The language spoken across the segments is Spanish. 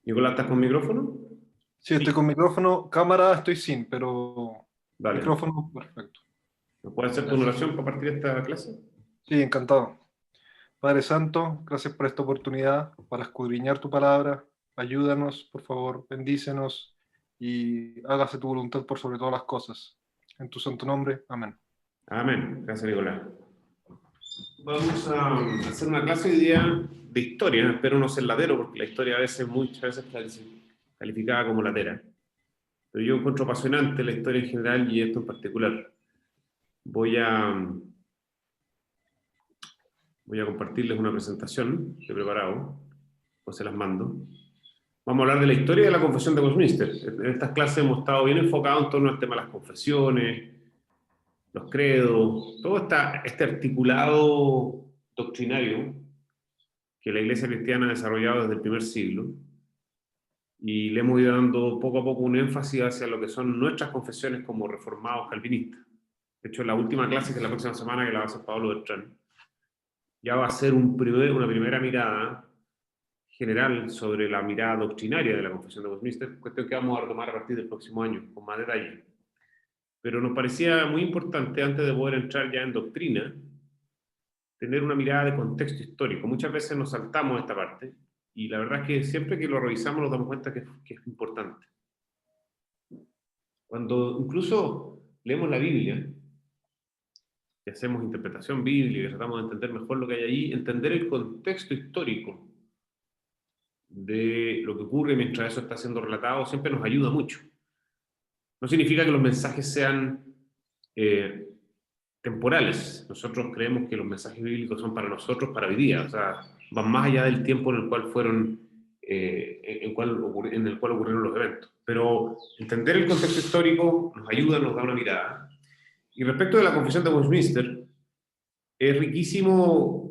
Nicolás, ¿estás con micrófono? Sí, estoy con micrófono, cámara estoy sin, pero Dale. micrófono perfecto. ¿Me puedes hacer tu Gracias. oración para partir esta clase? Sí, encantado. Padre Santo, gracias por esta oportunidad para escudriñar tu palabra. Ayúdanos, por favor, bendícenos y hágase tu voluntad por sobre todas las cosas. En tu santo nombre, amén. Amén. Gracias, Nicolás. Vamos a hacer una clase hoy día de historia. Espero no ser latero, porque la historia a veces, muchas veces está calificada como latera. Pero yo encuentro apasionante la historia en general y esto en particular. Voy a, voy a compartirles una presentación que he preparado, pues se las mando. Vamos a hablar de la historia de la Confesión de Westminster. En estas clases hemos estado bien enfocados en torno al tema de las confesiones, los credos, todo este articulado doctrinario que la Iglesia cristiana ha desarrollado desde el primer siglo, y le hemos ido dando poco a poco un énfasis hacia lo que son nuestras confesiones como reformados calvinistas. De hecho, la última clase, que es la próxima semana, que la va a hacer Pablo Bertrán, ya va a ser una primera mirada general sobre la mirada doctrinaria de la Confesión de Westminster, cuestión que vamos a retomar a partir del próximo año, con más detalle. Pero nos parecía muy importante, antes de poder entrar ya en doctrina, tener una mirada de contexto histórico. Muchas veces nos saltamos esta parte, y la verdad es que siempre que lo revisamos nos damos cuenta que es importante. Cuando incluso leemos la Biblia y hacemos interpretación bíblica y tratamos de entender mejor lo que hay ahí, entender el contexto histórico de lo que ocurre mientras eso está siendo relatado siempre nos ayuda mucho. No significa que los mensajes sean eh, temporales. Nosotros creemos que los mensajes bíblicos son para nosotros, para hoy día, o sea, van más allá del tiempo en el cual fueron, en el cual ocurrieron los eventos. Pero entender el contexto histórico nos ayuda, nos da una mirada. Y respecto de la Confesión de Westminster, es riquísimo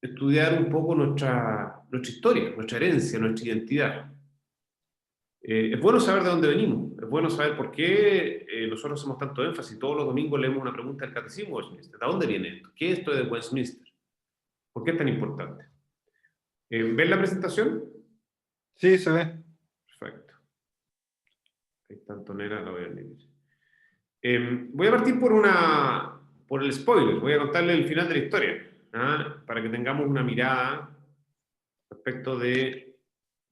estudiar un poco nuestra historia, nuestra herencia, nuestra identidad. Es bueno saber de dónde venimos, es bueno saber por qué nosotros hacemos tanto énfasis. Todos los domingos leemos una pregunta del Catecismo de Westminster. ¿De dónde viene esto? ¿Qué es esto de Westminster? ¿Por qué es tan importante? ¿Ven la presentación? Sí, se ve. Perfecto. Ahí está Antonella, la voy a leer. Voy a partir por el spoiler, voy a contarle el final de la historia, ¿ah? Para que tengamos una mirada respecto de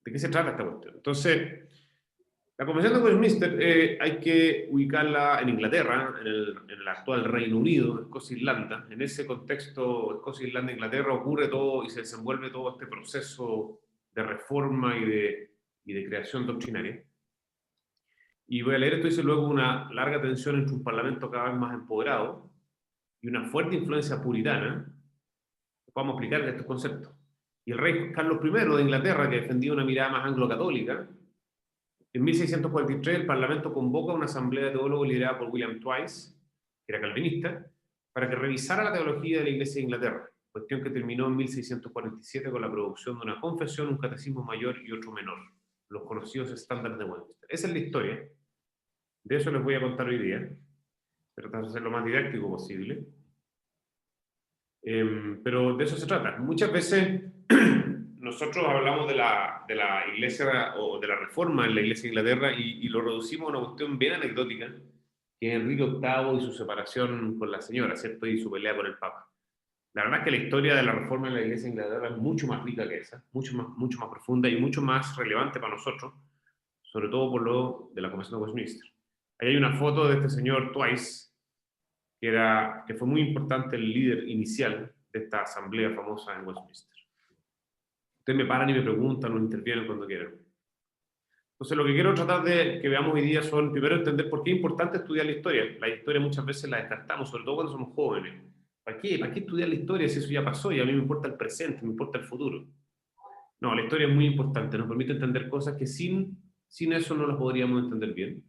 qué se trata esta cuestión. Entonces, la Convención de Westminster hay que ubicarla en Inglaterra, en el actual Reino Unido, Escocia e Irlanda. En ese contexto, Escocia, Irlanda e Inglaterra, ocurre todo y se desenvuelve todo este proceso de reforma y de creación doctrinaria. Y voy a leer esto, dice luego una larga tensión entre un parlamento cada vez más empoderado y una fuerte influencia puritana. Vamos a explicar estos conceptos. Y el rey Carlos I de Inglaterra, que defendía una mirada más anglo-católica, en 1643 el Parlamento convoca una asamblea de teólogos liderada por William Twice, que era calvinista, para que revisara la teología de la Iglesia de Inglaterra, cuestión que terminó en 1647 con la producción de una confesión, un catecismo mayor y otro menor, los conocidos estándares de Westminster. Esa es la historia, de eso les voy a contar hoy día, tratar de ser lo más didáctico posible. Pero de eso se trata. Muchas veces nosotros hablamos de la iglesia o de la reforma en la iglesia de Inglaterra y lo reducimos a una cuestión bien anecdótica, que es Enrique VIII y su separación con la señora, ¿cierto? Y su pelea con el Papa. La verdad es que la historia de la reforma en la iglesia de Inglaterra es mucho más rica que esa, mucho más profunda y mucho más relevante para nosotros, sobre todo por lo de la Convención de Westminster. Ahí hay una foto de este señor Twice, que fue muy importante, el líder inicial de esta asamblea famosa en Westminster. Ustedes me paran y me preguntan o intervienen cuando quieran. Entonces, lo que quiero tratar de que veamos hoy día son, primero, entender por qué es importante estudiar la historia. La historia muchas veces la descartamos, sobre todo cuando somos jóvenes. ¿Para qué? ¿Para qué estudiar la historia si eso ya pasó y a mí me importa el presente, me importa el futuro? No, la historia es muy importante, nos permite entender cosas que sin eso no las podríamos entender bien.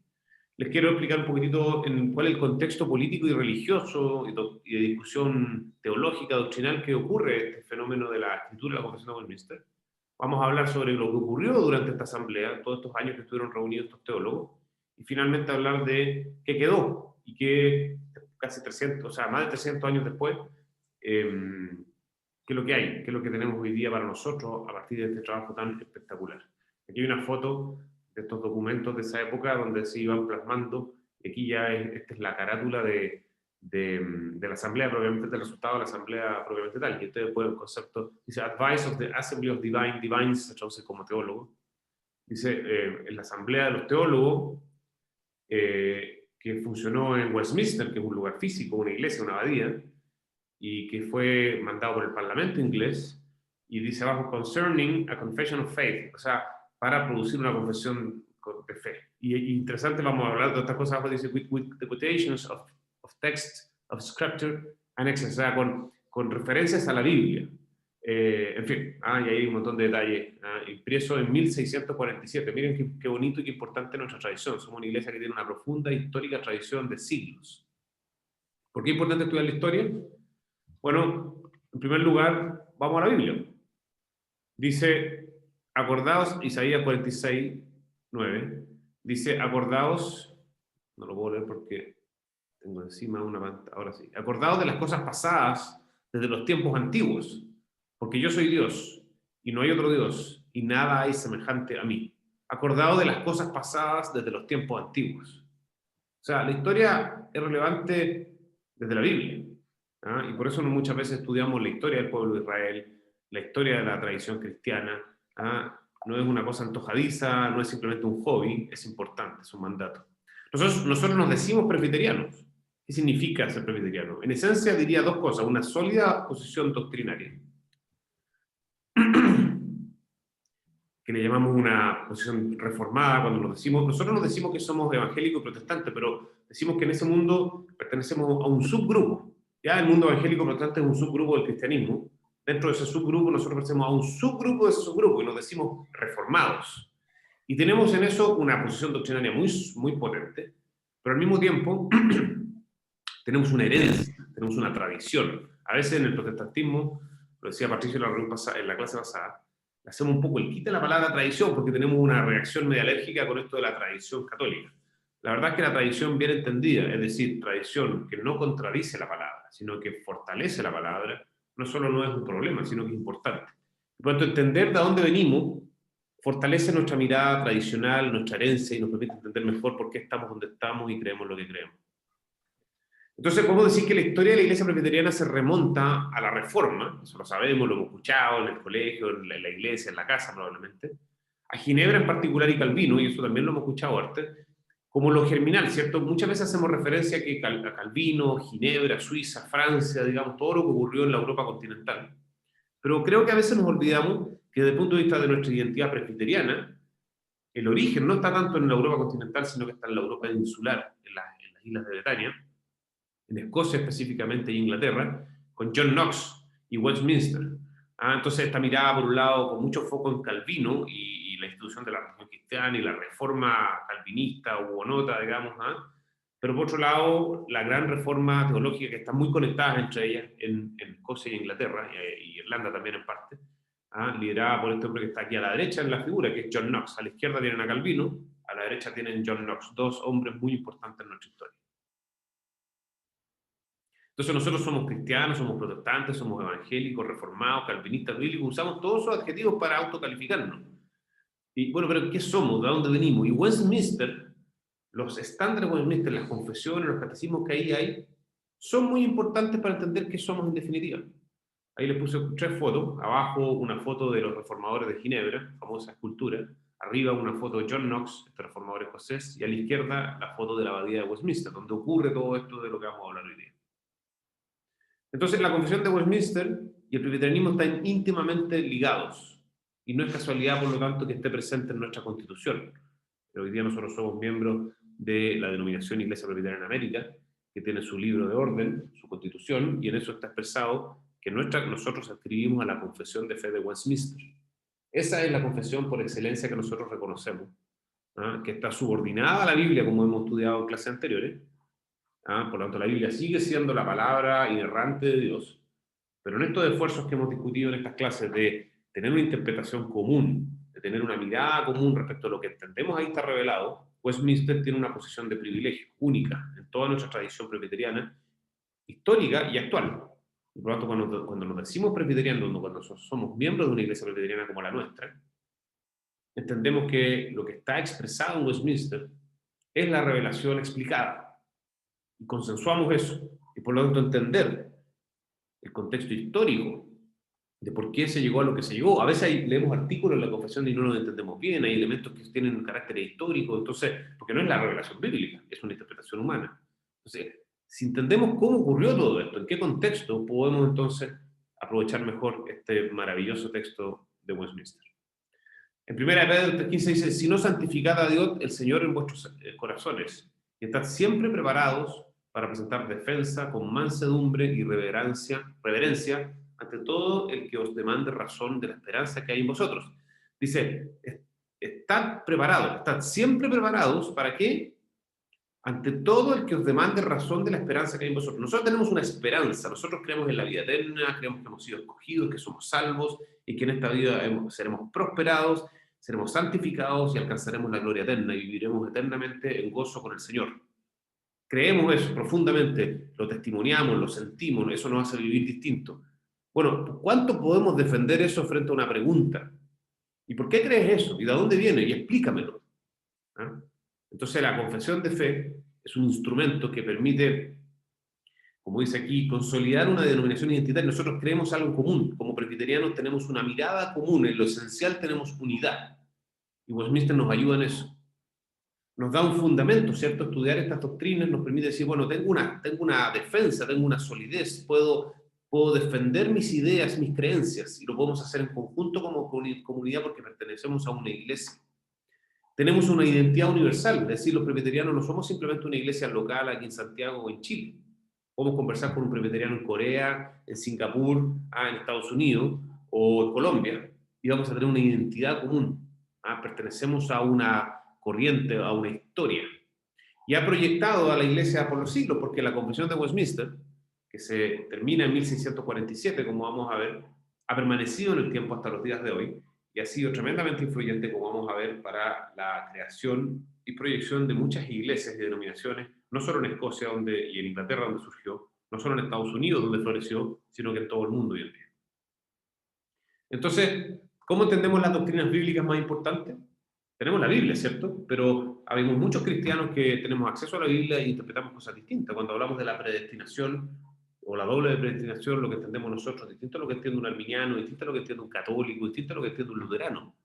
Les quiero explicar un poquitito en cuál es el contexto político y religioso y de discusión teológica, doctrinal, que ocurre este fenómeno de la escritura y la confesión de Westminster. Vamos a hablar sobre lo que ocurrió durante esta asamblea, todos estos años que estuvieron reunidos estos teólogos, y finalmente hablar de qué quedó y qué casi 300, o sea, más de 300 años después, qué es lo que hay, qué es lo que tenemos hoy día para nosotros a partir de este trabajo tan espectacular. Aquí hay una foto de estos documentos de esa época donde se iban plasmando, y aquí ya esta es la carátula de la asamblea propiamente, del resultado de la asamblea propiamente tal, y ustedes pueden el concepto, dice Advice of the Assembly of Divines, se traduce como teólogo, dice en la asamblea de los teólogos, que funcionó en Westminster, que es un lugar físico, una iglesia, una abadía, y que fue mandado por el Parlamento inglés, y dice abajo, concerning a confession of faith, o sea, para producir una confesión de fe. Y interesante, vamos a hablar de estas cosas, abajo dice, with the quotations of text of scripture annexed, o sea, con referencias a la Biblia. En fin, y ahí hay un montón de detalles. Impreso en 1647. Miren qué bonito y qué importante nuestra tradición. Somos una iglesia que tiene una profunda e histórica tradición de siglos. ¿Por qué es importante estudiar la historia? Bueno, en primer lugar, vamos a la Biblia. Dice, acordaos, Isaías 46, 9, dice, acordaos, no lo puedo leer porque tengo encima una pantalla, ahora sí, acordaos de las cosas pasadas desde los tiempos antiguos, porque yo soy Dios, y no hay otro Dios, y nada hay semejante a mí. Acordaos de las cosas pasadas desde los tiempos antiguos. O sea, la historia es relevante desde la Biblia. Y por eso muchas veces estudiamos la historia del pueblo de Israel, la historia de la tradición cristiana. No es una cosa antojadiza, no es simplemente un hobby, es importante, es un mandato. Nosotros nos decimos presbiterianos. ¿Qué significa ser presbiteriano? En esencia diría dos cosas: una sólida posición doctrinaria, que le llamamos una posición reformada. Cuando nosotros nos decimos que somos evangélicos y protestantes, pero decimos que en ese mundo pertenecemos a un subgrupo. Ya el mundo evangélico protestante es un subgrupo del cristianismo. Dentro de ese subgrupo nosotros pertenecemos a un subgrupo de ese subgrupo y nos decimos reformados. Y tenemos en eso una posición doctrinaria muy, muy potente, pero al mismo tiempo tenemos una herencia, tenemos una tradición. A veces en el protestantismo, lo decía Patricio en la clase pasada, le hacemos un poco el quite a la palabra tradición porque tenemos una reacción medio alérgica con esto de la tradición católica. La verdad es que la tradición bien entendida, es decir, tradición que no contradice la palabra, sino que fortalece la palabra, no solo no es un problema, sino que es importante. Por lo tanto, entender de dónde venimos fortalece nuestra mirada tradicional, nuestra herencia, y nos permite entender mejor por qué estamos donde estamos y creemos lo que creemos. Entonces, podemos decir que la historia de la iglesia presbiteriana se remonta a la Reforma, eso lo sabemos, lo hemos escuchado en el colegio, en la iglesia, en la casa probablemente, a Ginebra en particular y Calvino, y eso también lo hemos escuchado antes, como lo germinal, ¿cierto? Muchas veces hacemos referencia a Calvino, Ginebra, Suiza, Francia, digamos, todo lo que ocurrió en la Europa continental. Pero creo que a veces nos olvidamos que desde el punto de vista de nuestra identidad presbiteriana, el origen no está tanto en la Europa continental, sino que está en la Europa insular, en las islas de Bretaña, en Escocia específicamente y Inglaterra, con John Knox y Westminster. Entonces esta mirada por un lado con mucho foco en Calvino y la institución de la religión cristiana y la reforma calvinista o hugonota, digamos, pero por otro lado la gran reforma teológica que está muy conectada entre ellas en Escocia y Inglaterra, y Irlanda también en parte, liderada por este hombre que está aquí a la derecha en la figura, que es John Knox. A la izquierda tienen a Calvino, a la derecha tienen John Knox, dos hombres muy importantes en nuestra historia. Entonces nosotros somos cristianos, somos protestantes, somos evangélicos, reformados, calvinistas, bíblicos, usamos todos esos adjetivos para autocalificarnos. Y bueno, pero ¿qué somos? ¿De dónde venimos? Y Westminster, los estándares de Westminster, las confesiones, los catecismos que ahí hay, son muy importantes para entender qué somos en definitiva. Ahí les puse 3 fotos, abajo una foto de los reformadores de Ginebra, famosa escultura, arriba una foto de John Knox, este reformador escocés, y a la izquierda la foto de la abadía de Westminster, donde ocurre todo esto de lo que vamos a hablar hoy día. Entonces, la confesión de Westminster y el presbiterianismo están íntimamente ligados, y no es casualidad, por lo tanto, que esté presente en nuestra Constitución. Pero hoy día nosotros somos miembros de la denominación Iglesia Presbiteriana en América, que tiene su libro de orden, su Constitución, y en eso está expresado que nosotros adscribimos a la confesión de fe de Westminster. Esa es la confesión por excelencia que nosotros reconocemos, que está subordinada a la Biblia, como hemos estudiado en clases anteriores. Por lo tanto, la Biblia sigue siendo la palabra inerrante de Dios, pero en estos esfuerzos que hemos discutido en estas clases de tener una interpretación común, de tener una mirada común respecto a lo que entendemos ahí está revelado, Westminster tiene una posición de privilegio única en toda nuestra tradición presbiteriana, histórica y actual. Y por lo tanto, cuando nos decimos presbiterianos, cuando somos miembros de una iglesia presbiteriana como la nuestra, entendemos que lo que está expresado en Westminster es la revelación explicada. Y consensuamos eso. Y por lo tanto entender el contexto histórico de por qué se llegó a lo que se llegó. A veces leemos artículos en la confesión y no los entendemos bien, hay elementos que tienen un carácter histórico, entonces, porque no es la revelación bíblica, es una interpretación humana. Entonces, si entendemos cómo ocurrió todo esto, en qué contexto, podemos entonces aprovechar mejor este maravilloso texto de Westminster. En 1 Pedro 3:15 dice, si no santificad a Dios el Señor en vuestros corazones, y estad siempre preparados para presentar defensa con mansedumbre y reverencia ante todo el que os demande razón de la esperanza que hay en vosotros. Dice, estad preparados, estad siempre preparados, ¿para qué? Ante todo el que os demande razón de la esperanza que hay en vosotros. Nosotros tenemos una esperanza, nosotros creemos en la vida eterna, creemos que hemos sido escogidos, que somos salvos, y que en esta vida seremos prosperados, seremos santificados y alcanzaremos la gloria eterna y viviremos eternamente en gozo con el Señor. Creemos eso profundamente, lo testimoniamos, lo sentimos, eso nos hace vivir distinto. Bueno, ¿cuánto podemos defender eso frente a una pregunta? ¿Y por qué crees eso? ¿Y de dónde viene? Y explícamelo. ¿Ah? Entonces la confesión de fe es un instrumento que permite, como dice aquí, consolidar una denominación identitaria. Nosotros creemos algo común. Como presbiterianos tenemos una mirada común. En lo esencial tenemos unidad. Y Westminster nos ayuda en eso. Nos da un fundamento, ¿cierto? Estudiar estas doctrinas nos permite decir, bueno, tengo una defensa, tengo una solidez, puedo defender mis ideas, mis creencias, y lo podemos hacer en conjunto como comunidad porque pertenecemos a una iglesia. Tenemos una identidad universal, es decir, los presbiterianos no somos simplemente una iglesia local aquí en Santiago o en Chile. Podemos conversar con un presbiteriano en Corea, en Singapur, en Estados Unidos o en Colombia, y vamos a tener una identidad común. Pertenecemos a una corriente, a una historia. Y ha proyectado a la iglesia por los siglos, porque la confesión de Westminster, que se termina en 1647, como vamos a ver, ha permanecido en el tiempo hasta los días de hoy, y ha sido tremendamente influyente, como vamos a ver, para la creación y proyección de muchas iglesias y denominaciones, no solo en Escocia y en Inglaterra, donde surgió, no solo en Estados Unidos, donde floreció, sino que en todo el mundo hoy en día. Entonces, ¿cómo entendemos las doctrinas bíblicas más importantes? Tenemos la Biblia, ¿cierto? Pero habemos muchos cristianos que tenemos acceso a la Biblia e interpretamos cosas distintas. Cuando hablamos de la predestinación o la doble predestinación, lo que entendemos nosotros, distinto a lo que entiende un arminiano, distinto a lo que entiende un católico, distinto a lo que entiende un luterano.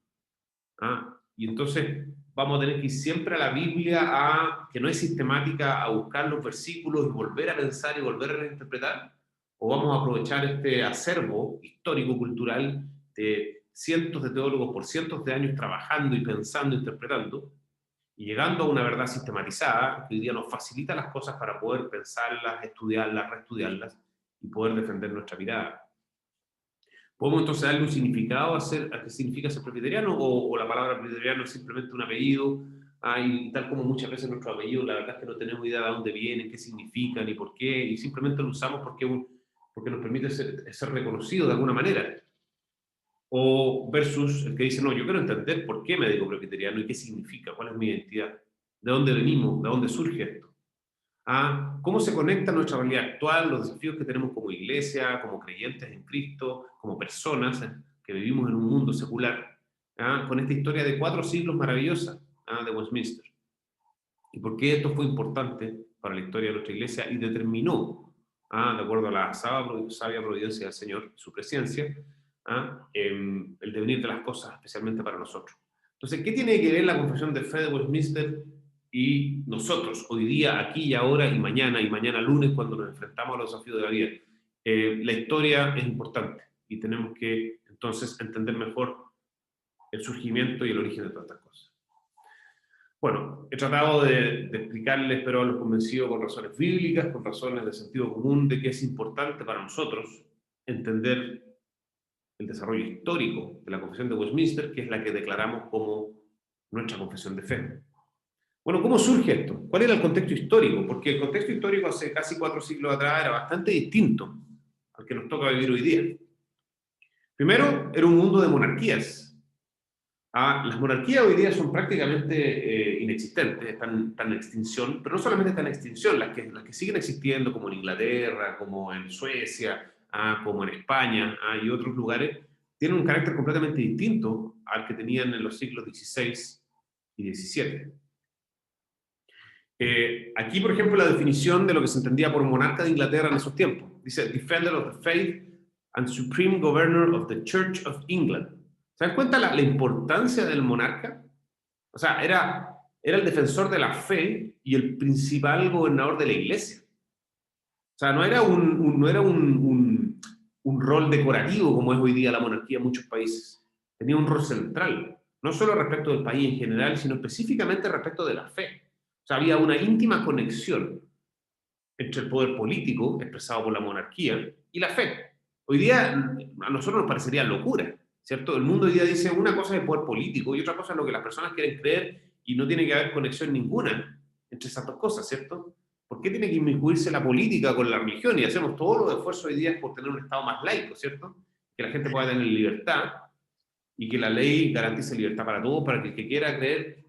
Y entonces vamos a tener que ir siempre a la Biblia, que no es sistemática, a buscar los versículos y volver a pensar y volver a reinterpretar, o vamos a aprovechar este acervo histórico-cultural de cientos de teólogos por cientos de años trabajando y pensando, interpretando, y llegando a una verdad sistematizada que hoy día nos facilita las cosas para poder pensarlas, estudiarlas, reestudiarlas y poder defender nuestra mirada. ¿Podemos entonces darle un significado a qué significa ser presbiteriano o la palabra presbiteriano es simplemente un apellido? Y tal como muchas veces nuestros apellidos, la verdad es que no tenemos idea de dónde vienen, qué significan y por qué, y simplemente lo usamos porque nos permite ser reconocidos de alguna manera. O versus el que dice, no, yo quiero entender por qué me digo presbiteriano y qué significa, cuál es mi identidad, de dónde venimos, de dónde surge esto. Cómo se conecta nuestra realidad actual, los desafíos que tenemos como iglesia, como creyentes en Cristo, como personas que vivimos en un mundo secular, con esta historia de 4 siglos maravillosa de Westminster. Y por qué esto fue importante para la historia de nuestra iglesia y determinó, de acuerdo a la sabia providencia del Señor, su presencia, el devenir de las cosas, especialmente para nosotros. Entonces, ¿qué tiene que ver la confesión de fe de Westminster y nosotros, hoy día, aquí y ahora, y mañana lunes, cuando nos enfrentamos a los desafíos de la vida? La historia es importante y tenemos que, entonces, entender mejor el surgimiento y el origen de todas estas cosas. Bueno, he tratado de explicarles, pero los convencido con razones bíblicas, con razones de sentido común, de que es importante para nosotros entender el desarrollo histórico de la confesión de Westminster, que es la que declaramos como nuestra confesión de fe. Bueno, ¿cómo surge esto? ¿Cuál era el contexto histórico? Porque el contexto histórico hace casi 4 siglos atrás era bastante distinto al que nos toca vivir hoy día. Primero, era un mundo de monarquías. Las monarquías hoy día son prácticamente inexistentes, están en extinción, pero no solamente están en extinción, las que siguen existiendo, como en Inglaterra, como en Suecia, como en España y otros lugares, tienen un carácter completamente distinto al que tenían en los siglos XVI y XVII. Aquí, por ejemplo, la definición de lo que se entendía por monarca de Inglaterra en esos tiempos. Dice, Defender of the Faith and Supreme Governor of the Church of England. ¿Se dan cuenta la importancia del monarca? O sea, era el defensor de la fe y el principal gobernador de la iglesia. O sea, no era un rol decorativo como es hoy día la monarquía en muchos países. Tenía un rol central, no solo respecto del país en general, sino específicamente respecto de la fe. O sea, había una íntima conexión entre el poder político, expresado por la monarquía, y la fe. Hoy día a nosotros nos parecería locura, ¿cierto? El mundo hoy día dice una cosa es el poder político y otra cosa es lo que las personas quieren creer y no tiene que haber conexión ninguna entre esas dos cosas, ¿cierto? ¿Por qué tiene que inmiscuirse la política con la religión? Y hacemos todos los esfuerzos hoy día por tener un Estado más laico, ¿cierto? Que la gente pueda tener libertad y que la ley garantice libertad para todos, para que el que quiera creer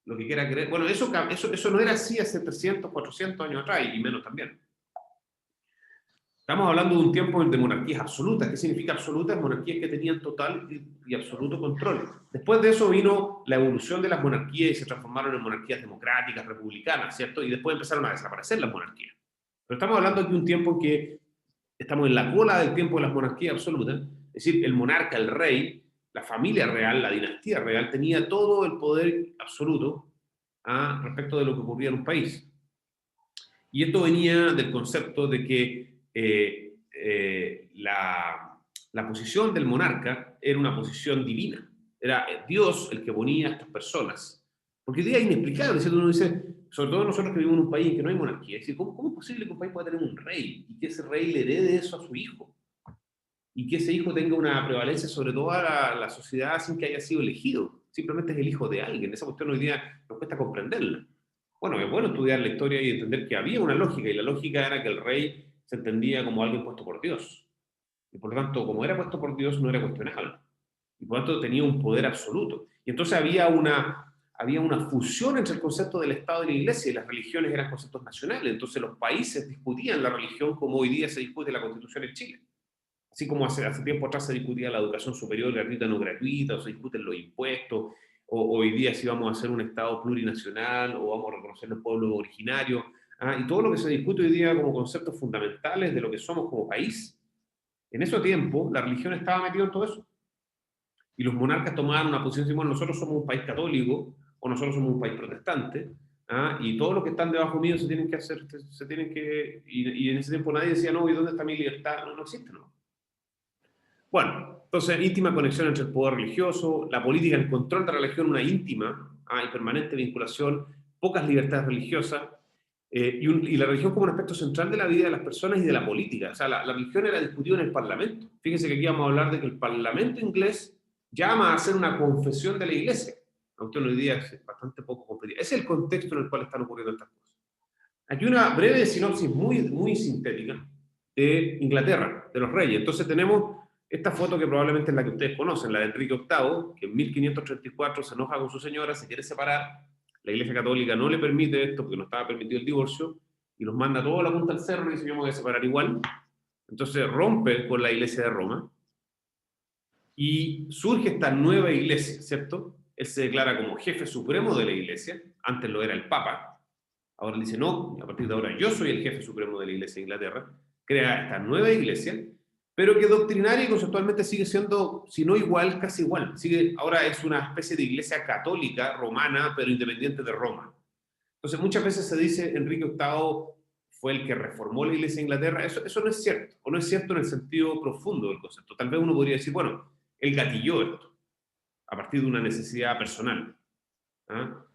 lo que quiera creer. Bueno, eso no era así hace 300, 400 años atrás, y menos también. Estamos hablando de un tiempo de monarquías absolutas. ¿Qué significa absolutas? Monarquías que tenían total y absoluto control. Después de eso vino la evolución de las monarquías y se transformaron en monarquías democráticas, republicanas, ¿cierto? Y después empezaron a desaparecer las monarquías. Pero estamos hablando aquí de un tiempo en que estamos en la cola del tiempo de las monarquías absolutas. Es decir, el monarca, el rey, la familia real, la dinastía real, tenía todo el poder absoluto respecto de lo que ocurría en un país. Y esto venía del concepto de que la posición del monarca era una posición divina. Era Dios el que ponía a estas personas. Porque hoy día es inexplicable. Uno dice, sobre todo nosotros que vivimos en un país en que no hay monarquía, es decir, ¿cómo es posible que un país pueda tener un rey y que ese rey le herede eso a su hijo? Y que ese hijo tenga una prevalencia sobre toda la sociedad sin que haya sido elegido. Simplemente es el hijo de alguien. Esa cuestión hoy día nos cuesta comprenderla. Bueno, es bueno estudiar la historia y entender que había una lógica, y la lógica era que el rey se entendía como alguien puesto por Dios. Y por lo tanto, como era puesto por Dios, no era cuestionable. Y por lo tanto tenía un poder absoluto. Y entonces había una fusión entre el concepto del Estado y la Iglesia, y las religiones eran conceptos nacionales. Entonces los países discutían la religión como hoy día se discute la Constitución en Chile. Así como hace tiempo atrás se discutía la educación superior gratuita o no gratuita, o se discuten los impuestos, o hoy día si vamos a hacer un Estado plurinacional, o vamos a reconocer los pueblos originarios, y todo lo que se discute hoy día como conceptos fundamentales de lo que somos como país. En ese tiempo, la religión estaba metida en todo eso. Y los monarcas tomaban una posición, decimos, nosotros somos un país católico, o nosotros somos un país protestante, y todos los que están debajo mío se tienen que hacer, y en ese tiempo nadie decía, no, ¿y dónde está mi libertad? No existe, no. Bueno, entonces, íntima conexión entre el poder religioso, la política, el control de la religión, una íntima y permanente vinculación, pocas libertades religiosas, y la religión como un aspecto central de la vida de las personas y de la política. O sea, la religión era discutida en el Parlamento. Fíjense que aquí vamos a hablar de que el Parlamento inglés llama a hacer una confesión de la Iglesia, aunque hoy día es bastante poco competitivo. Ese es el contexto en el cual están ocurriendo estas cosas. Aquí una breve sinopsis muy, muy sintética de Inglaterra, de los reyes. Entonces tenemos esta foto que probablemente es la que ustedes conocen, la de Enrique VIII, que en 1534 se enoja con su señora, se quiere separar, la Iglesia Católica no le permite esto porque no estaba permitido el divorcio, y los manda toda la punta al cerro y dice, yo me voy a separar igual. Entonces rompe con la Iglesia de Roma, y surge esta nueva Iglesia, ¿cierto? Él se declara como jefe supremo de la Iglesia, antes lo era el Papa, ahora dice, no, a partir de ahora yo soy el jefe supremo de la Iglesia de Inglaterra, crea esta nueva Iglesia, pero que doctrinaria y conceptualmente sigue siendo, si no igual, casi igual. Ahora es una especie de iglesia católica romana, pero independiente de Roma. Entonces, muchas veces se dice Enrique VIII fue el que reformó la iglesia de Inglaterra. Eso no es cierto, o no es cierto en el sentido profundo del concepto. Tal vez uno podría decir, bueno, él gatilló esto a partir de una necesidad personal.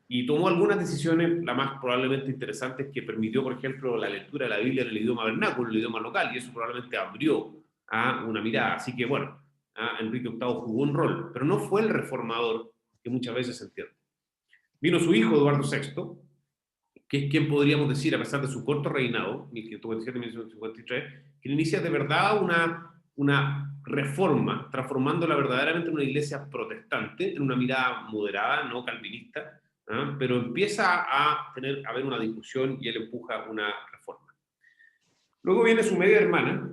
Y tomó algunas decisiones, la más probablemente interesante es que permitió, por ejemplo, la lectura de la Biblia en el idioma vernáculo, el idioma local, y eso probablemente abrió a una mirada. Así que, bueno, Enrique VIII jugó un rol, pero no fue el reformador que muchas veces se entiende. Vino su hijo, Eduardo VI, que es quien podríamos decir, a pesar de su corto reinado, 1557-1553, que inicia de verdad una reforma, transformándola verdaderamente en una iglesia protestante, en una mirada moderada, no calvinista, pero empieza a haber una discusión y él empuja una reforma. Luego viene su media hermana,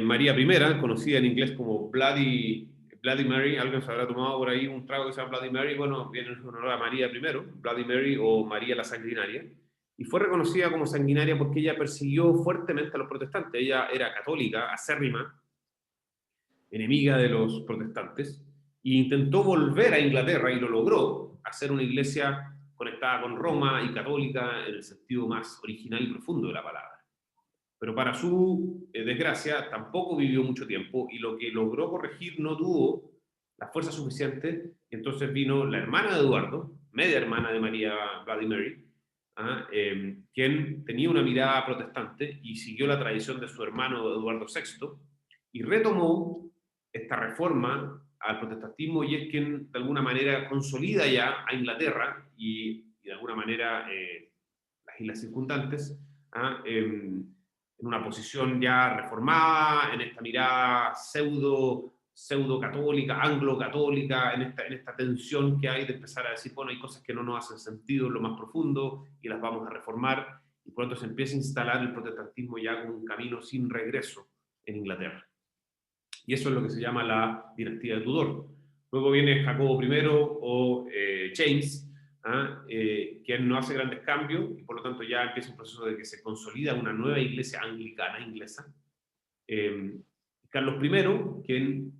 María I, conocida en inglés como Bloody Bloody Mary, alguien se habrá tomado por ahí un trago que se llama Bloody Mary, bueno, viene en honor a María primero, Bloody Mary o María la Sanguinaria, y fue reconocida como sanguinaria porque ella persiguió fuertemente a los protestantes. Ella era católica, acérrima, enemiga de los protestantes, e intentó volver a Inglaterra, y lo logró, hacer una iglesia conectada con Roma y católica en el sentido más original y profundo de la palabra. Pero para su desgracia tampoco vivió mucho tiempo, y lo que logró corregir no tuvo la fuerza suficiente. Entonces vino la hermana de Eduardo, media hermana de María Bloody Mary, quien tenía una mirada protestante y siguió la tradición de su hermano Eduardo VI, y retomó esta reforma al protestantismo, y es quien de alguna manera consolida ya a Inglaterra y de alguna manera las islas circundantes, en una posición ya reformada, en esta mirada pseudo-católica, anglo-católica, en esta tensión que hay de empezar a decir, bueno, hay cosas que no nos hacen sentido en lo más profundo y las vamos a reformar, y por lo tanto se empieza a instalar el protestantismo ya como un camino sin regreso en Inglaterra. Y eso es lo que se llama la dinastía de Tudor. Luego viene Jacobo I o James, quien no hace grandes cambios, y por lo tanto ya empieza un proceso de que se consolida una nueva iglesia anglicana inglesa. Carlos I,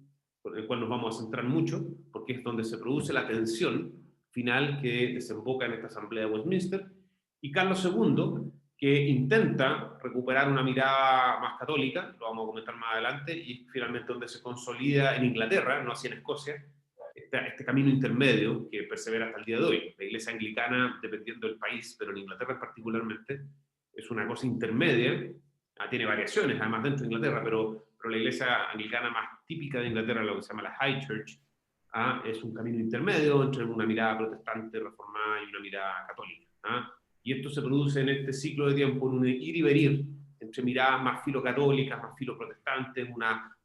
con el cual nos vamos a centrar mucho, porque es donde se produce la tensión final que desemboca en esta asamblea de Westminster, y Carlos II, que intenta recuperar una mirada más católica, lo vamos a comentar más adelante, y finalmente donde se consolida en Inglaterra, no así en Escocia, este camino intermedio que persevera hasta el día de hoy. La iglesia anglicana, dependiendo del país, pero en Inglaterra particularmente, es una cosa intermedia. Tiene variaciones además dentro de Inglaterra, pero la iglesia anglicana más típica de Inglaterra, lo que se llama la High Church, es un camino intermedio entre una mirada protestante reformada y una mirada católica. Y esto se produce en este ciclo de tiempo, en un ir y venir entre miradas más filocatólicas, más filoprotestantes,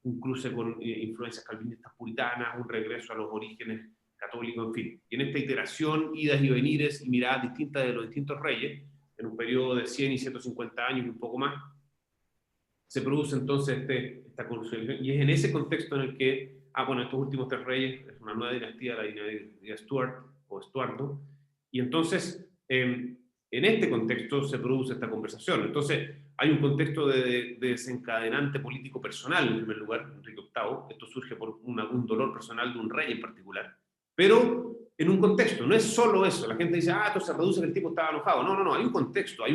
un cruce con influencias calvinistas puritanas, un regreso a los orígenes católicos, en fin. Y en esta iteración, idas y venires y miradas distintas de los distintos reyes, en un periodo de 100 y 150 años y un poco más, se produce entonces esta consolidación. Y es en ese contexto en el que, bueno, estos últimos tres reyes, es una nueva dinastía, la dinastía Stuart o Estuardo, y entonces en este contexto se produce esta conversación. Entonces hay un contexto de desencadenante político personal, en primer lugar, Enrique VIII. Esto surge por un dolor personal de un rey en particular, pero en un contexto, no es solo eso. La gente dice, esto se reduce que el tipo estaba enojado. No, no, no, hay un contexto,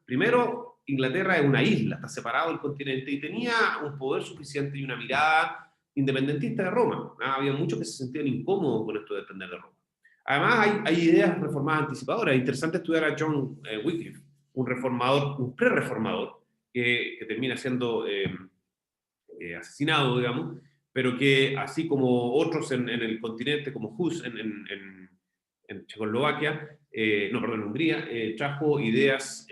primero, Inglaterra es una isla, está separado del continente, y tenía un poder suficiente y una mirada independentista de Roma. Había muchos que se sentían incómodos con esto de depender de Roma. Además, hay ideas reformadas anticipadoras. Es interesante estudiar a John Wycliffe, un reformador, un pre-reformador, que termina siendo asesinado, digamos, pero que, así como otros en el continente, como Hus en Checoslovaquia, no, perdón, en Hungría, trajo ideas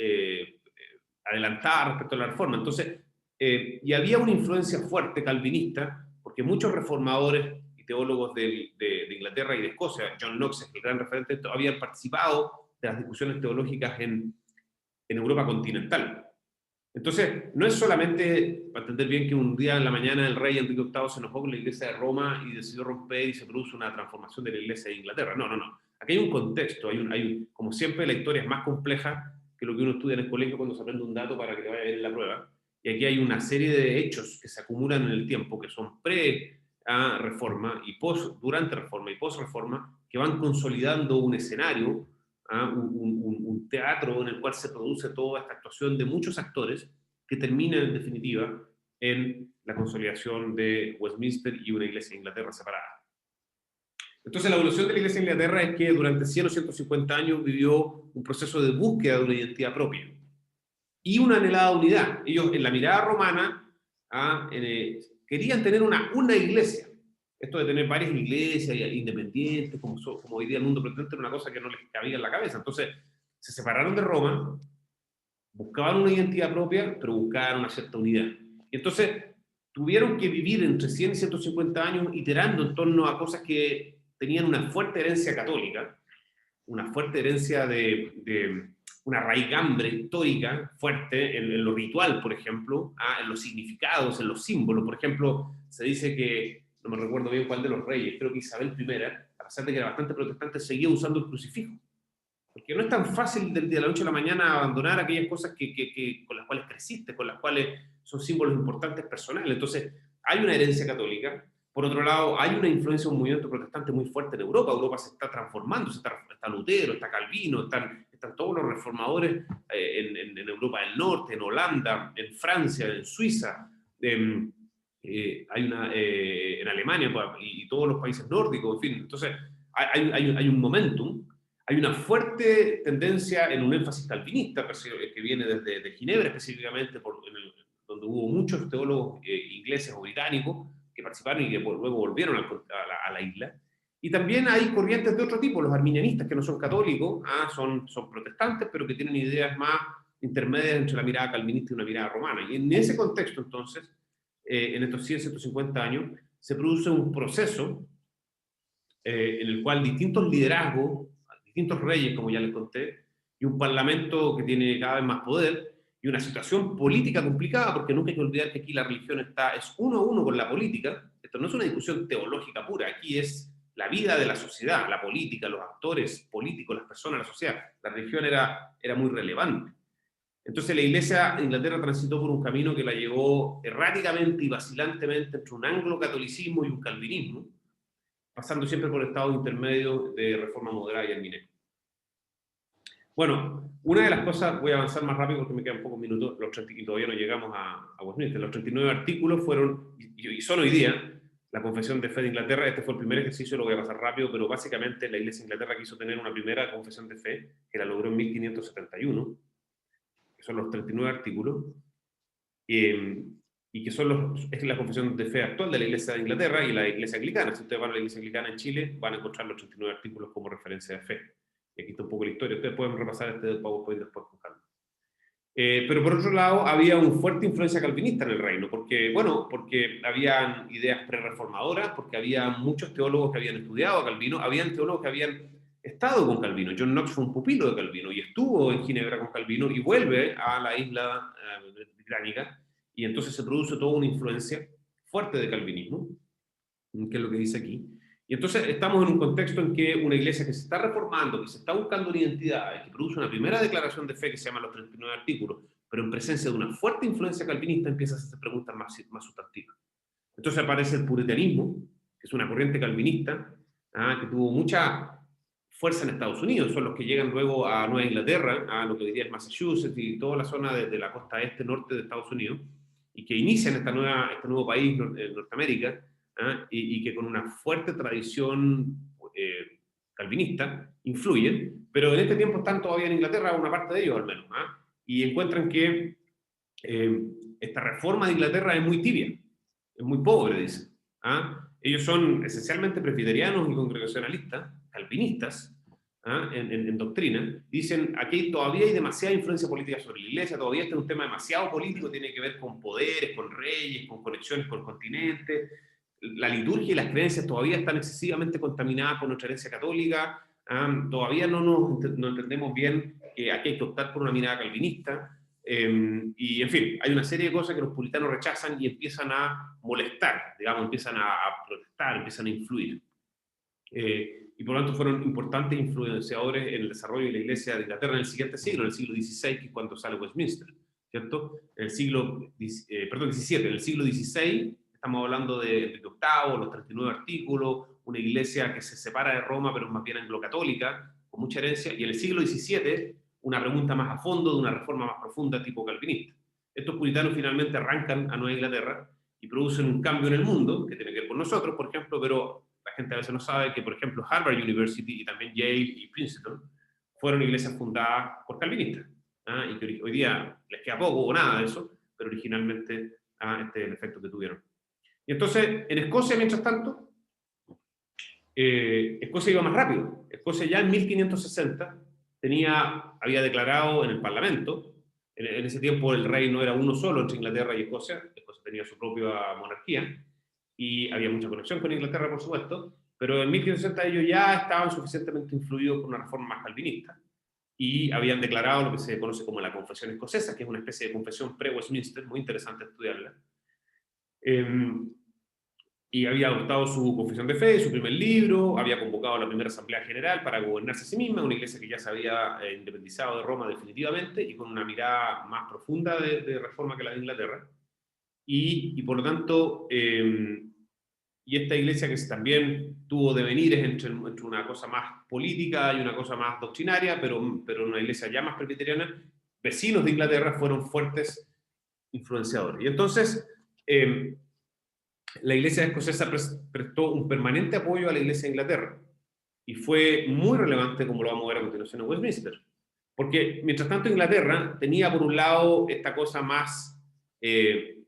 adelantadas respecto a la reforma. Entonces, y había una influencia fuerte calvinista, porque muchos reformadores y teólogos de Inglaterra y de Escocia, John Knox es el gran referente, habían participado de las discusiones teológicas en Europa continental. Entonces, no es solamente, para entender bien, que un día en la mañana el rey Enrique VIII se enojó con la iglesia de Roma y decidió romper y se produce una transformación de la iglesia de Inglaterra. No, no, no. Aquí hay un contexto, como siempre la historia es más compleja que lo que uno estudia en el colegio cuando se aprende un dato para que te vaya bien en la prueba. Y aquí hay una serie de hechos que se acumulan en el tiempo, que son pre-reforma y durante reforma y post-reforma, que van consolidando un escenario, un teatro en el cual se produce toda esta actuación de muchos actores que termina en definitiva en la consolidación de Westminster y una iglesia de Inglaterra separada. Entonces la evolución de la iglesia de Inglaterra es que durante 100 o 150 años vivió un proceso de búsqueda de una identidad propia y una anhelada unidad. Ellos en la mirada romana querían tener una iglesia. Esto de tener varias iglesias independientes, como hoy día el mundo protestante, era una cosa que no les cabía en la cabeza. Entonces, se separaron de Roma, buscaban una identidad propia, pero buscaban una cierta unidad. Y entonces, tuvieron que vivir entre 100 y 150 años iterando en torno a cosas que tenían una fuerte herencia católica, una fuerte herencia de una raigambre histórica fuerte en lo ritual, por ejemplo, en los significados, en los símbolos. Por ejemplo, se dice que no me recuerdo bien cuál de los reyes, creo que Isabel I, a pesar de que era bastante protestante, seguía usando el crucifijo. Porque no es tan fácil de la noche a la mañana abandonar aquellas cosas con las cuales creciste, con las cuales son símbolos importantes personales. Entonces, hay una herencia católica. Por otro lado, hay una influencia de un movimiento protestante muy fuerte en Europa. Europa se está transformando, está Lutero, está Calvino, están todos los reformadores en Europa del Norte, en Holanda, en Francia, en Suiza, en Alemania y todos los países nórdicos, en fin. Entonces, hay un momentum. Hay una fuerte tendencia en un énfasis calvinista que viene desde Ginebra específicamente, donde hubo muchos teólogos ingleses o británicos que participaron y que luego volvieron a la isla. Y también hay corrientes de otro tipo, los arminianistas, que no son católicos, son protestantes, pero que tienen ideas más intermedias entre la mirada calvinista y una mirada romana. Y en ese contexto, entonces, en estos 100, 150 años, se produce un proceso en el cual distintos liderazgos, distintos reyes, como ya les conté, y un parlamento que tiene cada vez más poder, y una situación política complicada, porque nunca hay que olvidar que aquí la religión es uno a uno con la política. Esto no es una discusión teológica pura, aquí es la vida de la sociedad, la política, los actores políticos, las personas, la sociedad. La religión era muy relevante. Entonces la Iglesia de Inglaterra transitó por un camino que la llevó erráticamente y vacilantemente entre un anglo-catolicismo y un calvinismo, pasando siempre por estados intermedios de reforma moderada y arminiana. Bueno, una de las cosas, voy a avanzar más rápido porque me quedan pocos minutos, y todavía no llegamos a Westminster. Los 39 artículos fueron, y son hoy día, la Confesión de Fe de Inglaterra. Este fue el primer ejercicio, lo voy a pasar rápido, pero básicamente la Iglesia de Inglaterra quiso tener una primera Confesión de Fe, que la logró en 1571, que son los 39 artículos, y que es la confesión de fe actual de la Iglesia de Inglaterra y la Iglesia Anglicana. Si ustedes van a la Iglesia Anglicana en Chile, van a encontrar los 39 artículos como referencia de fe. Y aquí está un poco la historia. Ustedes pueden repasar este PowerPoint después con calma. Pero por otro lado, había una fuerte influencia calvinista en el reino, porque habían ideas prerreformadoras, porque había muchos teólogos que habían estudiado a Calvino, habían teólogos que habían estado con Calvino. John Knox fue un pupilo de Calvino y estuvo en Ginebra con Calvino y vuelve a la isla británica, y entonces se produce toda una influencia fuerte de calvinismo, que es lo que dice aquí. Y entonces estamos en un contexto en que una iglesia que se está reformando, que se está buscando una identidad, que produce una primera declaración de fe que se llama los 39 artículos, pero en presencia de una fuerte influencia calvinista, empieza a hacer preguntas más sustantivas. Entonces aparece el puritanismo, que es una corriente calvinista, que tuvo mucha fuerza en Estados Unidos, son los que llegan luego a Nueva Inglaterra, a lo que hoy día es Massachusetts y toda la zona de la costa este-norte de Estados Unidos, y que inician este nuevo país, Norteamérica, y que con una fuerte tradición calvinista influyen, pero en este tiempo están todavía en Inglaterra, una parte de ellos al menos, y encuentran que esta reforma de Inglaterra es muy tibia, es muy pobre, dicen. Ellos son esencialmente presbiterianos y congregacionalistas, calvinistas, en doctrina. Dicen, aquí todavía hay demasiada influencia política sobre la iglesia, todavía este es un tema demasiado político, tiene que ver con poderes, con reyes, con conexiones con el continente. La liturgia y las creencias todavía están excesivamente contaminadas por nuestra herencia católica. Todavía no entendemos bien que aquí hay que optar por una mirada calvinista. Y en fin, hay una serie de cosas que los puritanos rechazan y empiezan a molestar, digamos, empiezan a protestar, empiezan a influir. Y por lo tanto fueron importantes influenciadores en el desarrollo de la Iglesia de Inglaterra en el siguiente siglo, en el siglo XVI, que es cuando sale Westminster, ¿cierto? En el siglo, XVII, en el siglo XVI, estamos hablando de Enrique VIII, los 39 artículos, una iglesia que se separa de Roma, pero más bien anglo-católica, con mucha herencia, y en el siglo XVII, una pregunta más a fondo, de una reforma más profunda tipo calvinista. Estos puritanos finalmente arrancan a Nueva Inglaterra y producen un cambio en el mundo, que tiene que ver con nosotros, por ejemplo, pero la gente a veces no sabe que, por ejemplo, Harvard University y también Yale y Princeton fueron iglesias fundadas por calvinistas, y que hoy día les queda poco o nada de eso, pero originalmente este es el efecto que tuvieron. Y entonces, en Escocia, mientras tanto, Escocia iba más rápido. Escocia ya en 1560 había declarado en el Parlamento, en ese tiempo el reino era uno solo entre Inglaterra y Escocia, Escocia tenía su propia monarquía, y había mucha conexión con Inglaterra, por supuesto, pero en 1560 ellos ya estaban suficientemente influidos por una reforma más calvinista, y habían declarado lo que se conoce como la Confesión Escocesa, que es una especie de confesión pre-Westminster, muy interesante estudiarla. y había adoptado su confesión de fe, su primer libro, había convocado a la primera asamblea general para gobernarse a sí misma, una iglesia que ya se había independizado de Roma definitivamente y con una mirada más profunda de reforma que la de Inglaterra. Y por lo tanto, y esta iglesia que también tuvo devenires entre una cosa más política y una cosa más doctrinaria, pero una iglesia ya más presbiteriana, vecinos de Inglaterra fueron fuertes influenciadores. Y entonces, la iglesia escocesa prestó un permanente apoyo a la iglesia de Inglaterra y fue muy relevante, como lo vamos a ver a continuación en Westminster. Porque, mientras tanto, Inglaterra tenía, por un lado, esta cosa más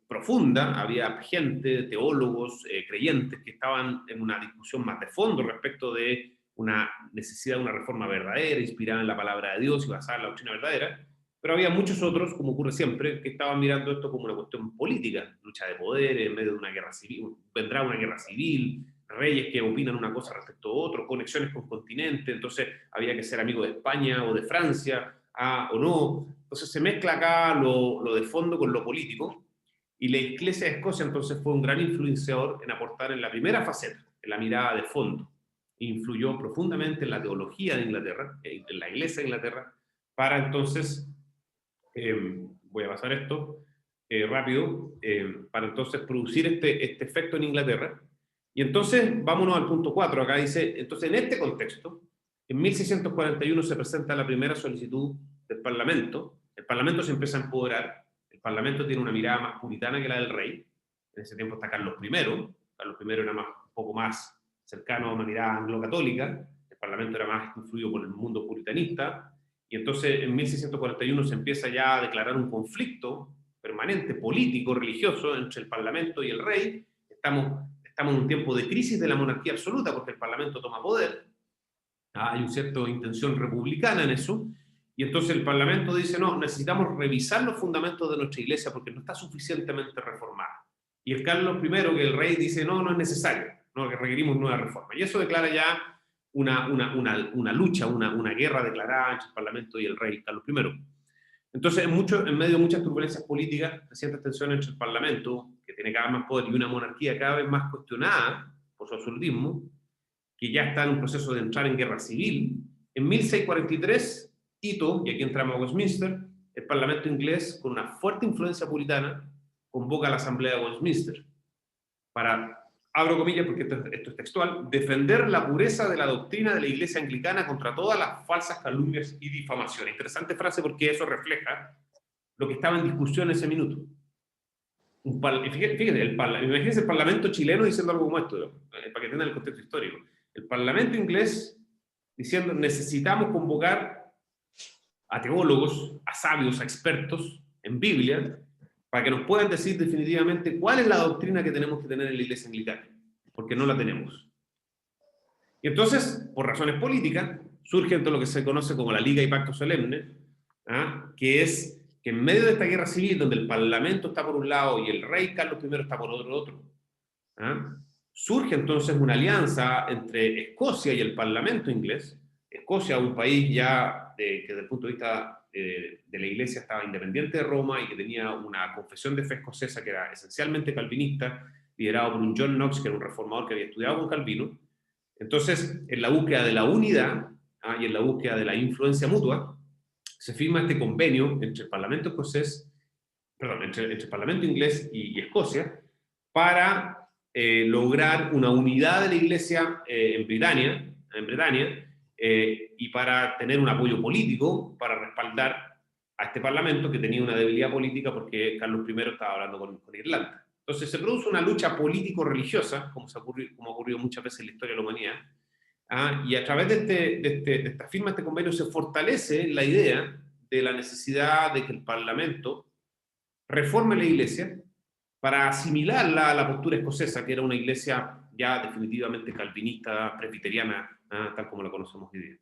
profunda, había gente, teólogos, creyentes, que estaban en una discusión más de fondo respecto de una necesidad de una reforma verdadera, inspirada en la palabra de Dios y basada en la doctrina verdadera, pero había muchos otros, como ocurre siempre, que estaban mirando esto como una cuestión política, lucha de poder en medio de una guerra civil, vendrá una guerra civil, reyes que opinan una cosa respecto a otro, conexiones con continentes, entonces había que ser amigo de España o de Francia, o no. Entonces se mezcla acá lo de fondo con lo político, y la Iglesia de Escocia entonces fue un gran influenciador en aportar en la primera faceta, en la mirada de fondo. Influyó profundamente en la teología de Inglaterra, en la Iglesia de Inglaterra, para entonces, voy a pasar esto rápido, para entonces producir este efecto en Inglaterra. Y entonces, vámonos al punto 4, acá dice, entonces en este contexto, en 1641 se presenta la primera solicitud del Parlamento, el Parlamento se empieza a empoderar, el Parlamento tiene una mirada más puritana que la del rey, en ese tiempo está Carlos I, Carlos I era un poco más cercano a una mirada anglo-católica, el Parlamento era más influido por el mundo puritanista, y entonces en 1641 se empieza ya a declarar un conflicto permanente, político, religioso, entre el Parlamento y el rey. Estamos en un tiempo de crisis de la monarquía absoluta porque el Parlamento toma poder, hay una cierta intención republicana en eso, y entonces el Parlamento dice, no, necesitamos revisar los fundamentos de nuestra iglesia porque no está suficientemente reformada. Y el Carlos I, que el rey, dice, no, no es necesario, no, que requerimos nueva reforma. Y eso declara ya una lucha, una guerra declarada entre el Parlamento y el rey Carlos I. Entonces, en medio de muchas turbulencias políticas, recientes tensiones entre el Parlamento, que tiene cada vez más poder, y una monarquía cada vez más cuestionada por su absolutismo, que ya está en un proceso de entrar en guerra civil, en 1643, Tito, y aquí entramos a Westminster, el Parlamento inglés, con una fuerte influencia puritana, convoca a la Asamblea de Westminster para, abro comillas porque esto es textual, defender la pureza de la doctrina de la Iglesia anglicana contra todas las falsas calumnias y difamaciones. Interesante frase porque eso refleja lo que estaba en discusión en ese minuto. Fíjense, imagínense el Parlamento chileno diciendo algo como esto, para que tengan el contexto histórico. El Parlamento inglés diciendo necesitamos convocar a teólogos, a sabios, a expertos en Biblia, para que nos puedan decir definitivamente cuál es la doctrina que tenemos que tener en la Iglesia anglicana, porque no la tenemos. Y entonces, por razones políticas, surge todo lo que se conoce como la Liga y Pacto Solemne, que es que en medio de esta guerra civil, donde el Parlamento está por un lado y el rey Carlos I está por otro, surge entonces una alianza entre Escocia y el Parlamento inglés. Escocia, un país ya que desde el punto de vista de la iglesia estaba independiente de Roma y que tenía una confesión de fe escocesa que era esencialmente calvinista, liderado por un John Knox, que era un reformador que había estudiado con Calvino. Entonces, en la búsqueda de la unidad y en la búsqueda de la influencia mutua, se firma este convenio entre el Parlamento escocés, perdón, entre el Parlamento inglés y Escocia, para lograr una unidad de la iglesia en Bretaña, y para tener un apoyo político para respaldar a este Parlamento que tenía una debilidad política porque Carlos I estaba hablando con Irlanda. Entonces se produce una lucha político-religiosa, como ha ocurrido muchas veces en la historia de la humanidad, y a través de esta firma, este convenio, se fortalece la idea de la necesidad de que el Parlamento reforme la iglesia para asimilarla a la postura escocesa, que era una iglesia ya definitivamente calvinista, presbiteriana, tal como la conocemos hoy día.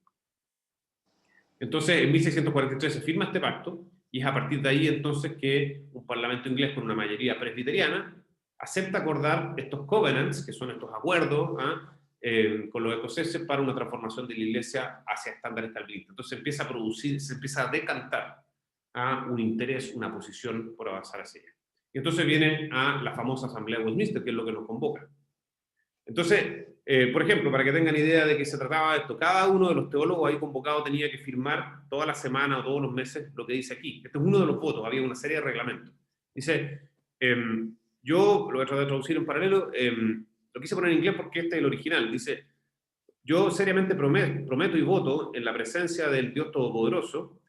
Entonces, en 1643 se firma este pacto, y es a partir de ahí entonces que un parlamento inglés con una mayoría presbiteriana acepta acordar estos covenants, que son estos acuerdos con los escoceses para una transformación de la iglesia hacia estándares calvinistas. Entonces se empieza a decantar un interés, una posición por avanzar hacia ella. Y entonces viene a la famosa Asamblea de Westminster, que es lo que nos convoca. Entonces, por ejemplo, para que tengan idea de qué se trataba esto, cada uno de los teólogos ahí convocados tenía que firmar toda la semana o todos los meses lo que dice aquí. Este es uno de los votos, había una serie de reglamentos. Dice, yo lo voy a tratar de traducir en paralelo, lo quise poner en inglés porque este es el original. Dice, yo seriamente prometo y voto en la presencia del Dios Todopoderoso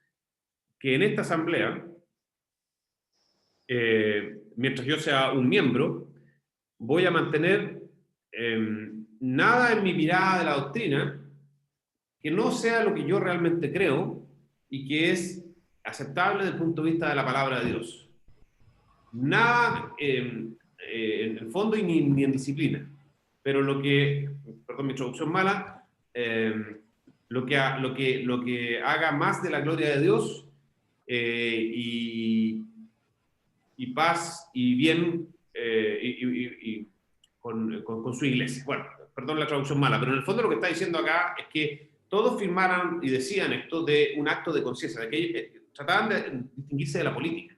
que en esta asamblea, mientras yo sea un miembro, voy a mantener nada en mi mirada de la doctrina que no sea lo que yo realmente creo y que es aceptable desde el punto de vista de la palabra de Dios. Nada en el fondo y ni en disciplina. Pero lo que, perdón mi introducción mala, lo que haga más de la gloria de Dios y paz y bien con su iglesia. Bueno, perdón la traducción mala, pero en el fondo lo que está diciendo acá es que todos firmaran y decían esto de un acto de conciencia, de que trataban de distinguirse de la política.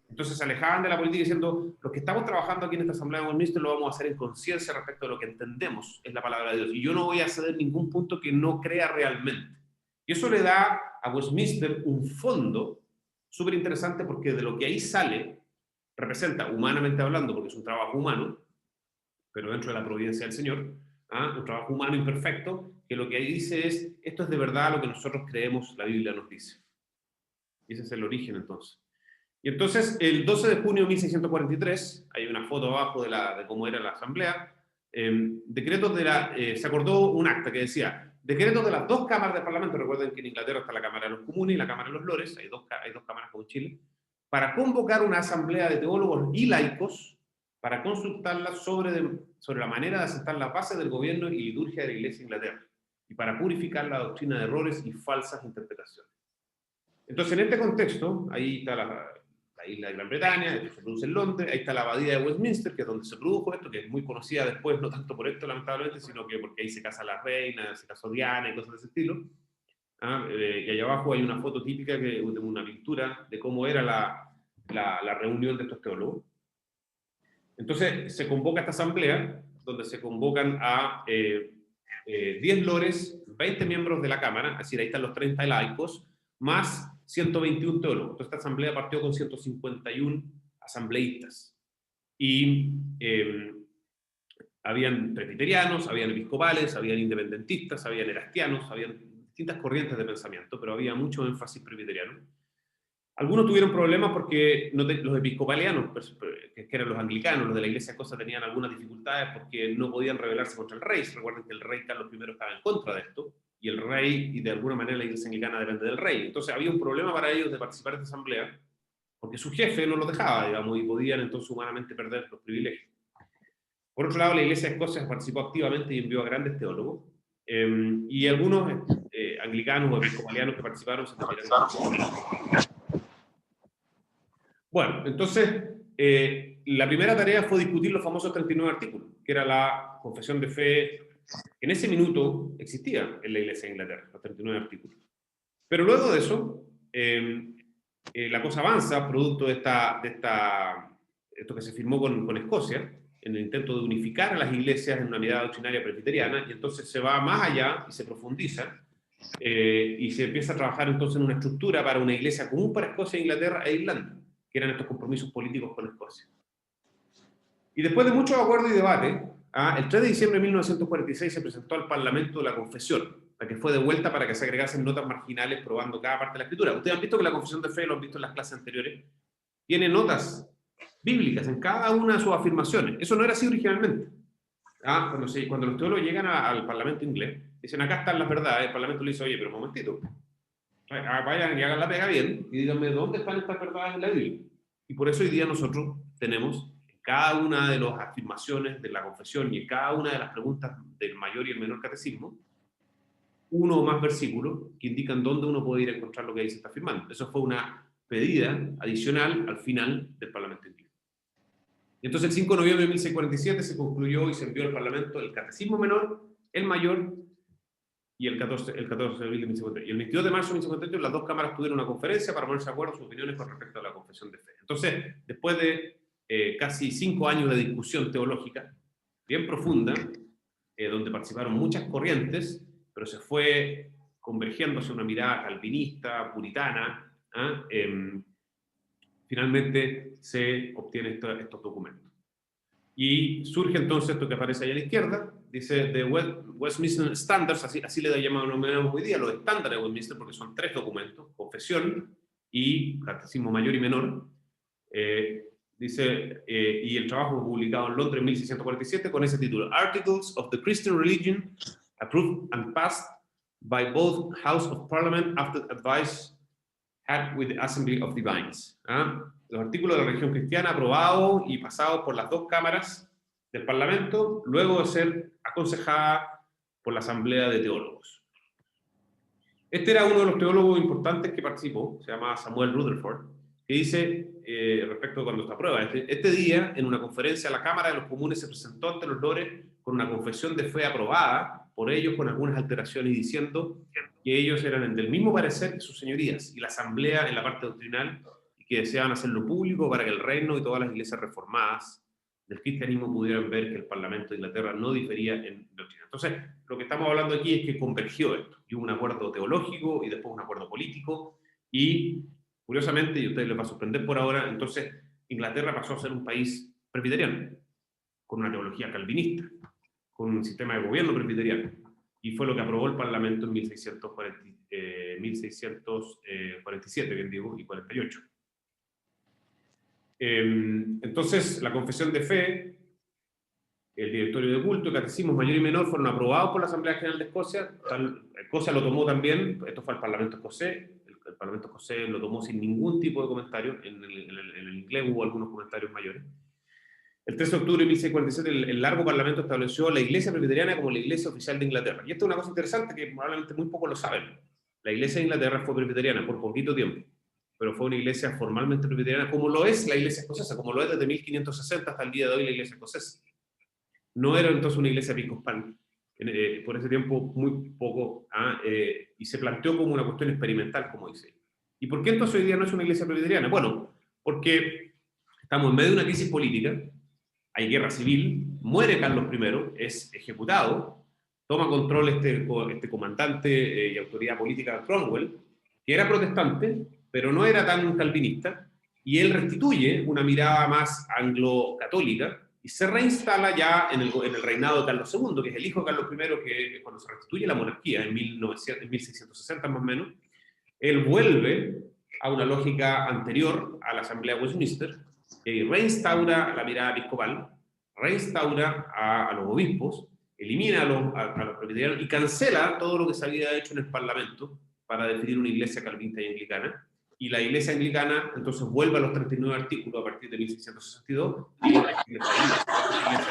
Entonces se alejaban de la política diciendo, los que estamos trabajando aquí en esta Asamblea de Westminster lo vamos a hacer en conciencia respecto de lo que entendemos es la palabra de Dios. Y yo no voy a ceder ningún punto que no crea realmente. Y eso le da a Westminster un fondo súper interesante porque de lo que ahí sale, representa, humanamente hablando, porque es un trabajo humano, pero dentro de la providencia del Señor, un trabajo humano imperfecto, que lo que ahí dice es, esto es de verdad lo que nosotros creemos, la Biblia nos dice. Y ese es el origen entonces. Y entonces, el 12 de junio de 1643, hay una foto abajo de cómo era la asamblea, decretos se acordó un acta que decía, decretos de las dos cámaras del Parlamento, recuerden que en Inglaterra está la Cámara de los Comunes y la Cámara de los Lores, hay dos cámaras como en Chile, para convocar una asamblea de teólogos y laicos para consultarla sobre la manera de aceptar la base del gobierno y liturgia de la Iglesia de Inglaterra, y para purificar la doctrina de errores y falsas interpretaciones. Entonces, en este contexto, ahí está la isla de Gran Bretaña, esto se produce en Londres, ahí está la abadía de Westminster, que es donde se produjo esto, que es muy conocida después, no tanto por esto, lamentablemente, sino que porque ahí se casa la reina, se casó Diana y cosas de ese estilo. Y allá abajo hay una foto típica, de una pintura de cómo era la reunión de estos teólogos. Entonces, se convoca esta asamblea, donde se convocan a 10 lores, 20 miembros de la Cámara, es decir, ahí están los 30 laicos, más 121 teólogos. Entonces, esta asamblea partió con 151 asambleístas. Y habían presbiterianos, habían episcopales, habían independentistas, habían erastianos, habían distintas corrientes de pensamiento, pero había mucho énfasis presbiteriano. Algunos tuvieron problemas porque los episcopalianos, que eran los anglicanos, los de la Iglesia Escocesa, tenían algunas dificultades porque no podían rebelarse contra el rey. Recuerden que el rey Carlos I estaba en contra de esto, y el rey, y de alguna manera la Iglesia Anglicana depende del rey. Entonces había un problema para ellos de participar en esta asamblea, porque su jefe no los dejaba, digamos, y podían entonces humanamente perder los privilegios. Por otro lado, la Iglesia Escocesa participó activamente y envió a grandes teólogos, y algunos anglicanos o episcopalianos que participaron se terminaron. Bueno, entonces, la primera tarea fue discutir los famosos 39 artículos, que era la confesión de fe, que en ese minuto existía en la Iglesia de Inglaterra, los 39 artículos. Pero luego de eso, la cosa avanza, producto de esto que se firmó con Escocia, en el intento de unificar a las iglesias en una mirada doctrinaria presbiteriana, y entonces se va más allá y se profundiza, y se empieza a trabajar entonces en una estructura para una iglesia común para Escocia, Inglaterra e Irlanda, que eran estos compromisos políticos con Escocia. Y después de muchos acuerdos y debates, el 3 de diciembre de 1946 se presentó al Parlamento la confesión, la que fue devuelta para que se agregasen notas marginales probando cada parte de la escritura. Ustedes han visto que la confesión de fe, lo han visto en las clases anteriores, tiene notas bíblicas en cada una de sus afirmaciones. Eso no era así originalmente. Cuando los teólogos llegan al Parlamento inglés, dicen, acá están las verdades, el Parlamento le dice, oye, pero un momentito, vayan y hagan la pega bien y díganme dónde están estas verdades en la Biblia. Y por eso hoy día nosotros tenemos en cada una de las afirmaciones de la confesión y en cada una de las preguntas del mayor y el menor catecismo, uno o más versículos que indican dónde uno puede ir a encontrar lo que ahí se está afirmando. Eso fue una pedida adicional al final del Parlamento inglés. Y entonces el 5 de noviembre de 1647 se concluyó y se envió al Parlamento el catecismo menor, el mayor y el 14 de abril de 1648. Y el 22 de marzo de 1648 las dos cámaras tuvieron una conferencia para ponerse de acuerdo en sus opiniones con respecto a la confesión de fe. Entonces, después de casi 5 años de discusión teológica, bien profunda, donde participaron muchas corrientes, pero se fue convergiendo hacia una mirada calvinista, puritana. Finalmente se obtienen estos documentos. Y surge entonces esto que aparece ahí a la izquierda, dice The Westminster Standards, así le llamamos hoy día, los estándares de Westminster, porque son 3 documentos: confesión y catecismo mayor y menor. Dice, y el trabajo fue publicado en Londres en 1647 con ese título: Articles of the Christian Religion, approved and passed by both House of Parliament after advice had with the Assembly of Divines. Los artículos de la religión cristiana aprobados y pasados por las 2 cámaras del Parlamento, luego de ser aconsejada por la Asamblea de Teólogos. Este era uno de los teólogos importantes que participó, se llama Samuel Rutherford, que dice, respecto a cuando se aprueba, este día, en una conferencia a la Cámara de los Comunes, se presentó ante los lores con una confesión de fe aprobada por ellos con algunas alteraciones, diciendo que ellos eran del mismo parecer que sus señorías y la Asamblea en la parte doctrinal, y que deseaban hacerlo público para que el reino y todas las iglesias reformadas del cristianismo pudieran ver que el Parlamento de Inglaterra no difería en doctrina. Entonces, lo que estamos hablando aquí es que convergió esto, y hubo un acuerdo teológico y después un acuerdo político, y curiosamente, y a ustedes les va a sorprender por ahora, entonces Inglaterra pasó a ser un país presbiteriano, con una teología calvinista, con un sistema de gobierno presbiteriano, y fue lo que aprobó el Parlamento en 1647, bien digo, y 48. Entonces, la confesión de fe, el directorio de culto, el catecismo mayor y menor fueron aprobados por la Asamblea General de Escocia. Escocia lo tomó también, esto fue el Parlamento escocés, el Parlamento escocés lo tomó sin ningún tipo de comentario, en el inglés hubo algunos comentarios mayores. El 3 de octubre de 1647 el largo Parlamento estableció la Iglesia Presbiteriana como la Iglesia oficial de Inglaterra. Y esto es una cosa interesante que probablemente muy pocos lo saben. La Iglesia de Inglaterra fue presbiteriana por poquito tiempo, pero fue una iglesia formalmente presbiteriana, como lo es la Iglesia escocesa, como lo es desde 1560 hasta el día de hoy la Iglesia escocesa. No era entonces una iglesia episcopal, por ese tiempo muy poco, y se planteó como una cuestión experimental, como dice. ¿Y por qué entonces hoy día no es una iglesia presbiteriana? Bueno, porque estamos en medio de una crisis política, hay guerra civil, muere Carlos I, es ejecutado, toma control este comandante y autoridad política Cromwell, que era protestante, pero no era tan calvinista, y él restituye una mirada más anglo-católica, y se reinstala ya en el reinado de Carlos II, que es el hijo de Carlos I, que cuando se restituye la monarquía, en 1660 más o menos, él vuelve a una lógica anterior a la Asamblea de Westminster, y reinstaura la mirada episcopal, reinstaura a los obispos, elimina a los presbiterianos y cancela todo lo que se había hecho en el Parlamento para definir una iglesia calvinista y anglicana. Y la iglesia anglicana entonces vuelve a los 39 artículos a partir de 1662, y la iglesia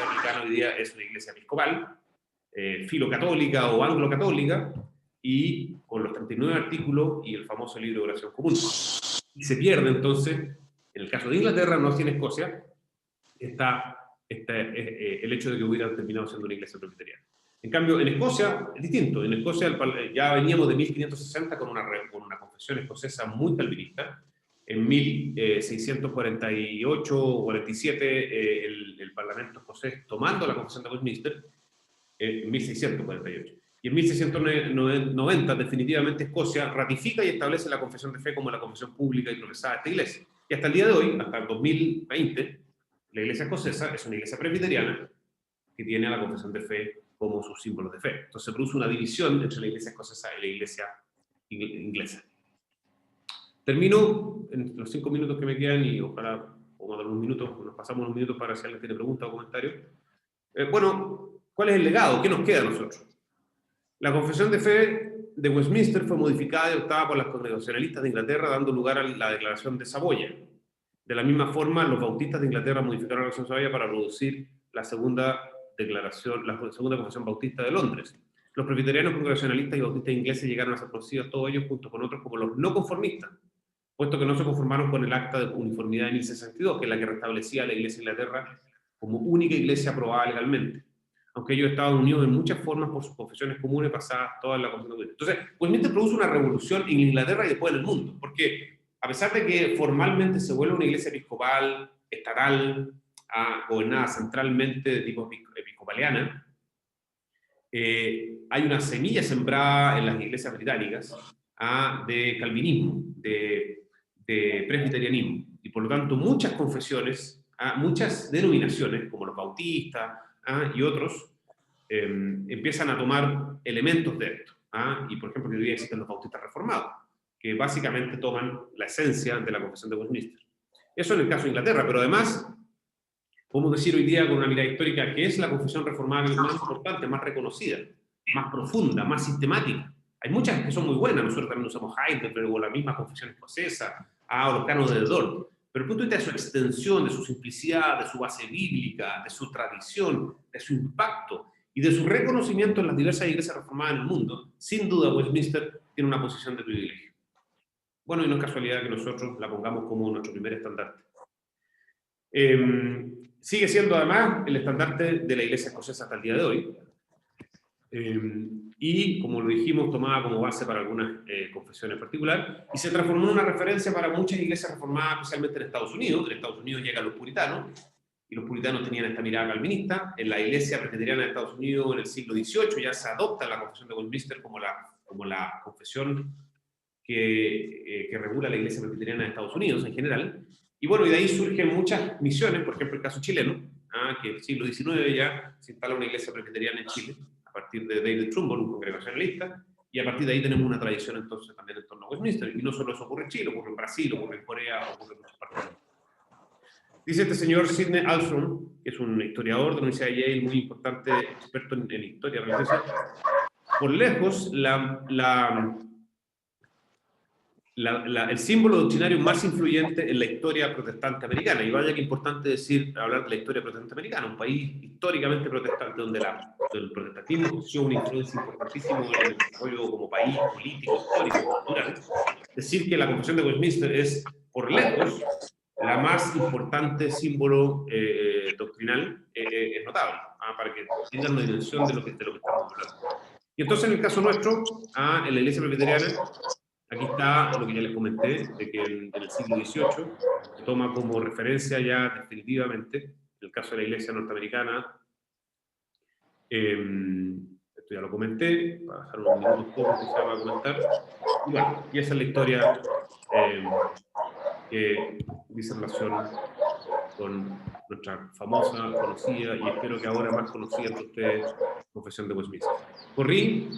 anglicana hoy día es una iglesia episcopal, filocatólica o anglo-católica, y con los 39 artículos y el famoso libro de oración común. Y se pierde entonces, en el caso de Inglaterra, no así en Escocia, el hecho de que hubiera terminado siendo una iglesia presbiteriana. En cambio, en Escocia es distinto. En Escocia ya veníamos de 1560 con una confesión escocesa muy calvinista. En 1648 o 47 el Parlamento escocés tomando la confesión de Westminster, en 1648. Y en 1690 definitivamente Escocia ratifica y establece la confesión de fe como la confesión pública y profesada de esta iglesia. Y hasta el día de hoy, hasta el 2020, la iglesia escocesa es una iglesia presbiteriana que tiene la confesión de fe como sus símbolos de fe. Entonces se produce una división entre la iglesia escocesa y la iglesia inglesa. Termino en los 5 minutos que me quedan, y ojalá podamos dar unos minutos, nos pasamos unos minutos para si alguien tiene preguntas o comentarios. Bueno, ¿cuál es el legado? ¿Qué nos queda a nosotros? La confesión de fe de Westminster fue modificada y adoptada por las congregacionalistas de Inglaterra, dando lugar a la Declaración de Saboya. De la misma forma, los bautistas de Inglaterra modificaron la Declaración de Saboya para producir la segunda confesión bautista de Londres. Los presbiterianos, congregacionalistas y bautistas ingleses llegaron a ser conocidos todos ellos junto con otros como los no conformistas, puesto que no se conformaron con el Acta de Uniformidad de 1062, que es la que restablecía a la Iglesia de Inglaterra como única iglesia aprobada legalmente, aunque ellos estaban unidos en muchas formas por sus confesiones comunes basadas todas en la confesión de Westminster. Entonces, Westminster produce una revolución en Inglaterra y después en el mundo, porque a pesar de que formalmente se vuelve una iglesia episcopal, estatal, gobernada centralmente de tipo episcopal, episcopaliana, hay una semilla sembrada en las iglesias británicas de calvinismo, de presbiterianismo, y por lo tanto muchas confesiones, muchas denominaciones, como los bautistas y otros, empiezan a tomar elementos de esto. Y por ejemplo, que hoy día existen los bautistas reformados, que básicamente toman la esencia de la confesión de Westminster. Eso en el caso de Inglaterra, pero además podemos decir hoy día con una mirada histórica que es la confesión reformada más importante, más reconocida, más profunda, más sistemática. Hay muchas que son muy buenas, nosotros también usamos Heidelberg o la misma confesión escocesa, o los cánones de Dort, pero el punto de vista de su extensión, de su simplicidad, de su base bíblica, de su tradición, de su impacto y de su reconocimiento en las diversas iglesias reformadas en el mundo, sin duda Westminster tiene una posición de privilegio. Bueno, y no es casualidad que nosotros la pongamos como nuestro primer estandarte. Sigue siendo además el estandarte de la iglesia escocesa hasta el día de hoy, y como lo dijimos, tomada como base para algunas confesiones en particular, y se transformó en una referencia para muchas iglesias reformadas, especialmente en Estados Unidos. En Estados Unidos llegan los puritanos, y los puritanos tenían esta mirada calvinista. En la iglesia presbiteriana de Estados Unidos, en el siglo XVIII, ya se adopta la confesión de Westminster como la confesión que regula la iglesia presbiteriana de Estados Unidos en general. Y bueno, y de ahí surgen muchas misiones, por ejemplo el caso chileno, que en el siglo XIX ya se instala una iglesia presbiteriana en Chile, a partir de David Trumbull, un congregacionalista, y a partir de ahí tenemos una tradición entonces también en torno a Westminster. Y no solo eso ocurre en Chile, ocurre en Brasil, ocurre en Corea, ocurre en muchas partes. Dice este señor Sidney Alstrom, que es un historiador de la Universidad de Yale, muy importante, experto en historia religiosa. Por lejos, el símbolo doctrinario más influyente en la historia protestante americana. Y vaya que importante hablar de la historia protestante americana, un país históricamente protestante donde el protestantismo ejerció una influencia importantísima en el desarrollo como país, político, histórico, cultural. Decir que la confesión de Westminster es, por lejos, la más importante símbolo doctrinal es notable, para que tengan una dimensión de lo que estamos hablando. Y entonces, en el caso nuestro, en la iglesia presbiteriana, aquí está lo que ya les comenté, de que en el siglo XVIII se toma como referencia ya definitivamente, en el caso de la iglesia norteamericana, esto ya lo comenté, para dejar unos minutos pocos que se va a comentar, y bueno, y esa es la historia que dice relación con nuestra famosa, conocida, y espero que ahora más conocida entre ustedes, confesión de Westminster. Corrí.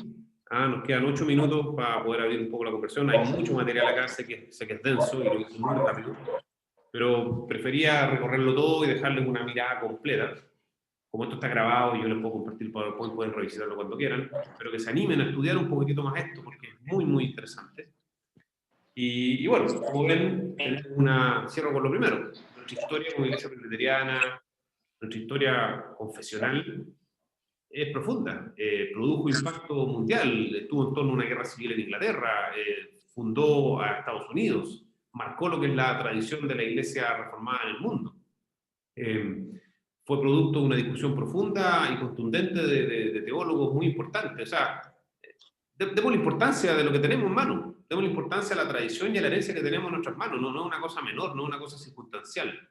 Nos quedan 8 minutos para poder abrir un poco la conversación. Hay mucho material acá, sé que es denso y lo hice muy rápido, pero prefería recorrerlo todo y dejarles una mirada completa. Como esto está grabado y yo les puedo compartir el PowerPoint, pueden revisitarlo cuando quieran, pero que se animen a estudiar un poquitito más esto porque es muy, muy interesante. Y bueno, como ven, cierro con lo primero. Nuestra historia como iglesia presbiteriana, nuestra historia confesional, es profunda, produjo impacto mundial, estuvo en torno a una guerra civil en Inglaterra, fundó a Estados Unidos, marcó lo que es la tradición de la iglesia reformada en el mundo. Fue producto de una discusión profunda y contundente de teólogos muy importantes. O sea, demos la importancia de lo que tenemos en mano, demos la importancia a la tradición y a la herencia que tenemos en nuestras manos, no es una cosa menor, no es una cosa circunstancial.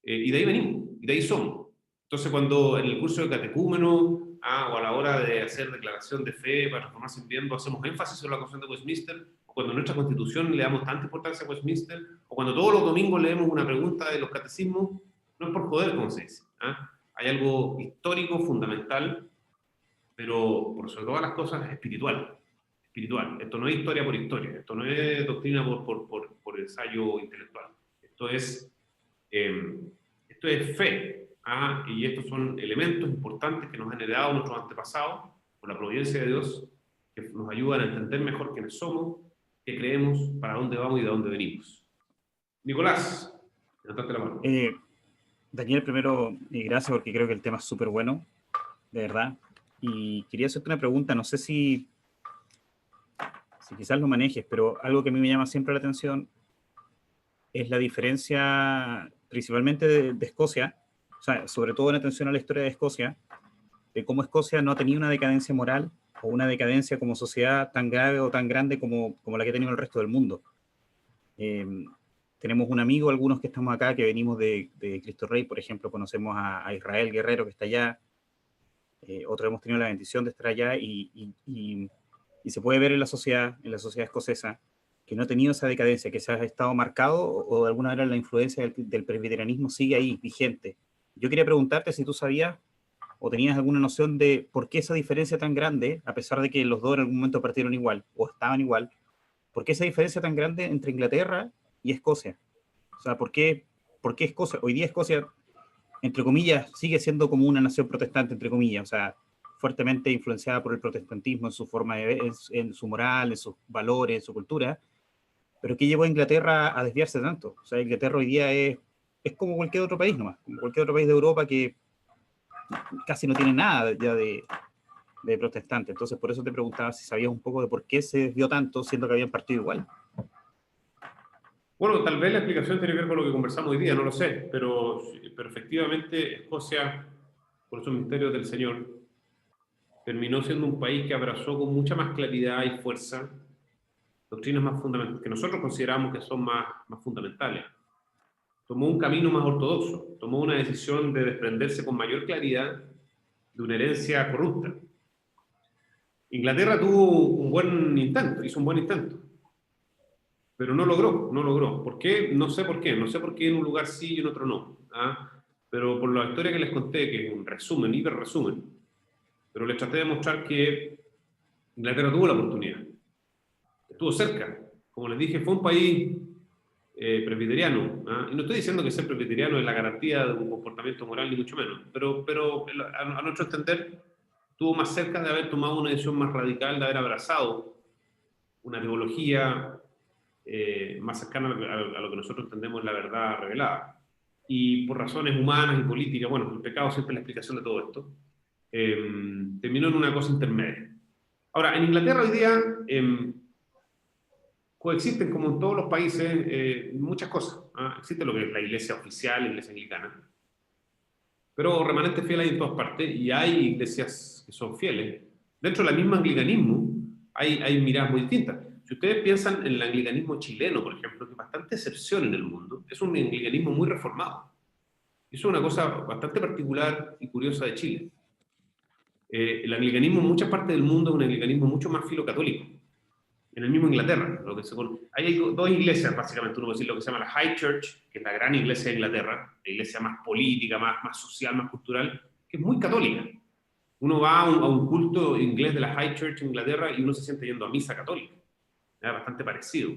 Y de ahí venimos, y de ahí somos. Entonces, cuando en el curso de catecúmeno o a la hora de hacer declaración de fe para transformarse en miembro hacemos énfasis sobre la confesión de Westminster, o cuando en nuestra Constitución le damos tanta importancia a Westminster, o cuando todos los domingos leemos una pregunta de los catecismos, no es por joder, como se dice. Hay algo histórico, fundamental, pero por sobre todas las cosas espiritual. Esto no es historia por historia, esto no es doctrina por ensayo intelectual. Esto es fe. Y estos son elementos importantes que nos han heredado nuestros antepasados por la providencia de Dios, que nos ayudan a entender mejor quiénes somos, qué creemos, para dónde vamos y de dónde venimos. Nicolás, levantaste la mano. Daniel, primero, gracias porque creo que el tema es súper bueno, de verdad. Y quería hacerte una pregunta, no sé si quizás lo manejes, pero algo que a mí me llama siempre la atención es la diferencia principalmente de Escocia, o sea, sobre todo en atención a la historia de Escocia, de cómo Escocia no ha tenido una decadencia moral o una decadencia como sociedad tan grave o tan grande como la que ha tenido el resto del mundo. Tenemos un amigo, algunos que estamos acá, que venimos de Cristo Rey, por ejemplo, conocemos a Israel Guerrero, que está allá. otros hemos tenido la bendición de estar allá y se puede ver en la sociedad escocesa, que no ha tenido esa decadencia, que se ha estado marcado o de alguna manera la influencia del presbiterianismo sigue ahí, vigente. Yo quería preguntarte si tú sabías o tenías alguna noción de por qué esa diferencia tan grande, a pesar de que los dos en algún momento partieron igual o estaban igual, por qué esa diferencia tan grande entre Inglaterra y Escocia. O sea, por qué Escocia, hoy día Escocia, entre comillas, sigue siendo como una nación protestante, entre comillas, o sea, fuertemente influenciada por el protestantismo en su forma de ver, en su moral, en sus valores, en su cultura, pero ¿qué llevó a Inglaterra a desviarse tanto? O sea, Inglaterra hoy día es como cualquier otro país nomás, como cualquier otro país de Europa que casi no tiene nada ya de protestante. Entonces, por eso te preguntaba si sabías un poco de por qué se desvió tanto, siendo que habían partido igual. Bueno, tal vez la explicación tiene que ver con lo que conversamos hoy día, no lo sé, pero efectivamente Escocia, por esos misterios del Señor, terminó siendo un país que abrazó con mucha más claridad y fuerza doctrinas más fundamentales, que nosotros consideramos que son más fundamentales. Tomó un camino más ortodoxo, tomó una decisión de desprenderse con mayor claridad de una herencia corrupta. Inglaterra tuvo un buen intento, hizo un buen intento, pero no logró. ¿Por qué? No sé por qué en un lugar sí y en otro no. ¿Ah? Pero por la historia que les conté, que es un resumen, hiper resumen, pero les traté de mostrar que Inglaterra tuvo la oportunidad, estuvo cerca. Como les dije, fue un país presbiteriano. ¿Ah? Y no estoy diciendo que ser presbiteriano es la garantía de un comportamiento moral, ni mucho menos, pero a nuestro entender, estuvo más cerca de haber tomado una decisión más radical, de haber abrazado una teología más cercana a lo que nosotros entendemos la verdad revelada. Y por razones humanas y políticas, bueno, el pecado siempre es la explicación de todo esto, terminó en una cosa intermedia. Ahora, en Inglaterra hoy día coexisten, como en todos los países, muchas cosas. ¿Ah? Existe lo que es la iglesia oficial, la iglesia anglicana, pero remanentes fieles hay en todas partes y hay iglesias que son fieles. Dentro del mismo anglicanismo hay miradas muy distintas. Si ustedes piensan en el anglicanismo chileno, por ejemplo, que es bastante excepción en el mundo, es un anglicanismo muy reformado. Eso es una cosa bastante particular y curiosa de Chile. El anglicanismo en muchas partes del mundo es un anglicanismo mucho más filocatólico. En el mismo Inglaterra, hay dos iglesias, básicamente, uno puede decir lo que se llama la High Church, que es la gran iglesia de Inglaterra, la iglesia más política, más social, más cultural, que es muy católica. Uno va a un culto inglés de la High Church en Inglaterra y uno se siente yendo a misa católica. Es bastante parecido.